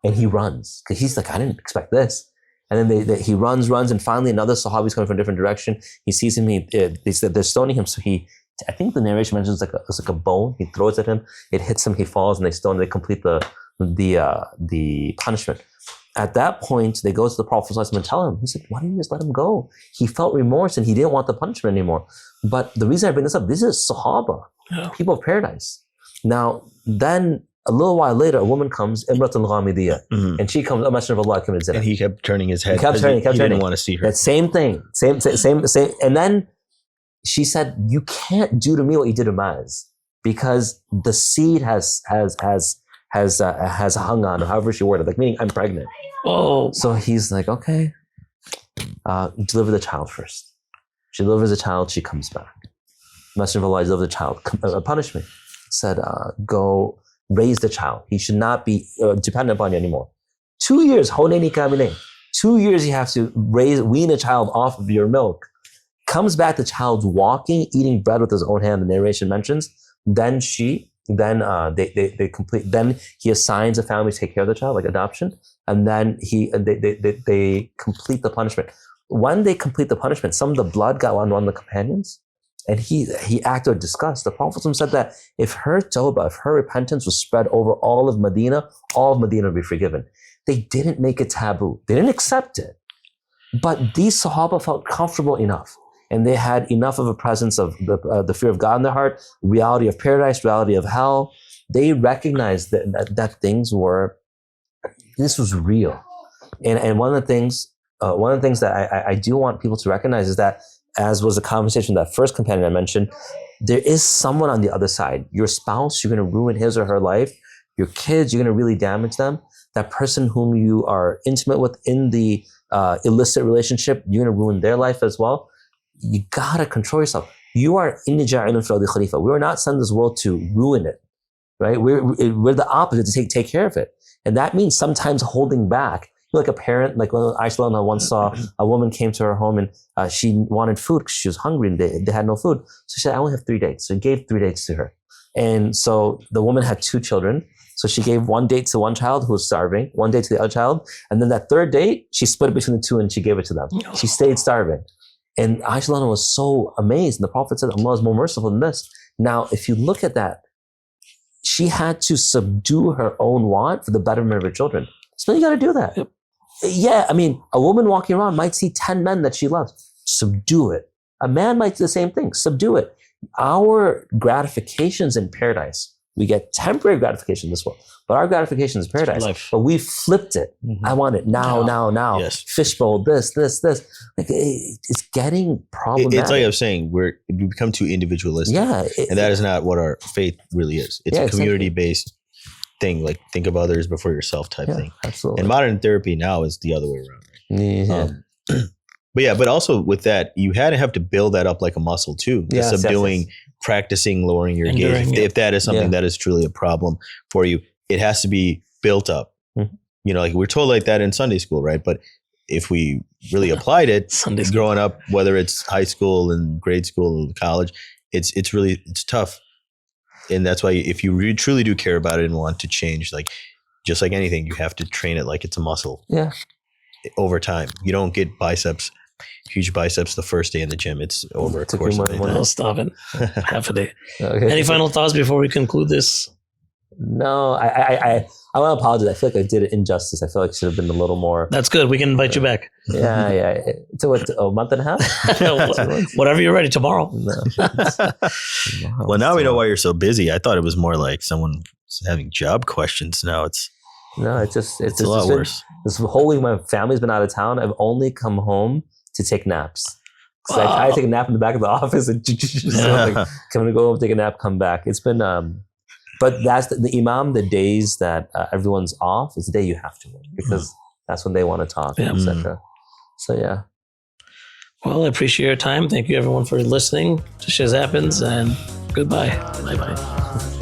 and he runs because he's like, I didn't expect this. And then he runs, and finally another Sahabi is coming from a different direction. He sees him. They said they're stoning him, so I think the narration mentions it's like a bone. He throws at him. It hits him. He falls, and they stone. They complete the punishment. At that point, they go to the Prophet ﷺ and tell him. He said, "Why didn't you just let him go?" He felt remorse and he didn't want the punishment anymore. But the reason I bring this up, this is Sahaba, people of paradise. Now, then a little while later, a woman comes, Imratul Ghamidiyya, and she comes, a messenger of Allah committed zina. And he kept turning his head. He kept turning. He didn't want to see her. That same thing, same. And then she said, "You can't do to me what you did to Maz, because the seed has hung on," or however she worded, like meaning I'm pregnant. Oh, so he's like, okay, deliver the child first. She delivers the child. She comes back. Messenger of Allah delivers the child. Punish me. Said, go raise the child. He should not be dependent upon you anymore. 2 years, 2 years you have to wean a child off of your milk. Comes back, the child's walking, eating bread with his own hand. The narration mentions. Then they complete. Then he assigns a family to take care of the child, like adoption, and then they complete the punishment. When they complete the punishment, some of the blood got on one of the companions, and he acted with disgust. The Prophet said that if her tawbah, if her repentance was spread over all of Medina would be forgiven. They didn't make it taboo. They didn't accept it, but these Sahaba felt comfortable enough. And they had enough of a presence of the fear of God in their heart, reality of paradise, reality of hell. They recognized that this was real. And one of the things that I do want people to recognize is that, as was the conversation with that first companion I mentioned, there is someone on the other side. Your spouse, you're going to ruin his or her life. Your kids, you're going to really damage them. That person whom you are intimate with in the illicit relationship, you're going to ruin their life as well. You gotta control yourself. You are inni ja'ilun fil ardi khalifa. We are not sent this world to ruin it, right? We're the opposite, to take care of it, and that means sometimes holding back. You're like a parent, like when Aisha once saw a woman came to her home and she wanted food because she was hungry and they had no food. So she said, "I only have 3 dates." So he gave 3 dates to her, and so the woman had 2 children. So she gave 1 date to one child who was starving, 1 date to the other child, and then that 3rd date she split it between the 2 and she gave it to them. She stayed starving. And Aisha was so amazed. And the Prophet said, Allah is more merciful than this. Now, if you look at that, she had to subdue her own want for the betterment of her children. So you got to do that. Yep. Yeah, I mean, a woman walking around might see 10 men that she loves. Subdue it. A man might do the same thing. Subdue it. Our gratifications in paradise, we get temporary gratification in this world, but our gratification is paradise. Life. But we flipped it. Mm-hmm. I want it now. Yes. Fishbowl, this. Like, it's getting problematic. It's like I was saying, we become too individualistic. Yeah. And that is not what our faith really is. It's a community-based thing, like think of others before yourself type thing. Absolutely. And modern therapy now is the other way around. Right? But also with that, you have to build that up like a muscle too. Subduing, practicing lowering your gaze. If that is something that is truly a problem for you, it has to be built up. Mm-hmm. You know, like we're told like that in Sunday school, right? But if we really applied it, growing up, whether it's high school and grade school or college, it's tough. And that's why if you really, truly do care about it and want to change, like just like anything, you have to train it like it's a muscle. Yeah. Over time, you don't get huge biceps the first day in the gym. It's over a course of I'll stop it. Half a day. Okay. Any final thoughts before we conclude this? No, I want to apologize. I feel like I did it injustice. I feel like it should have been a little more. That's good. We can invite you back. Yeah. So a month and a half? Whatever you're ready. Tomorrow. No. Well, now we know why you're so busy. I thought it was more like someone having job questions. Now it's a lot worse. This whole week, my family's been out of town. I've only come home to take naps. So I take a nap in the back of the office and I'm going to go home, take a nap, come back. It's been, but that's the imam, the days that everyone's off is the day you have to work because that's when they want to talk, etc. So, yeah. Well, I appreciate your time. Thank you, everyone, for listening to Shiz Happens, and goodbye. Bye-bye.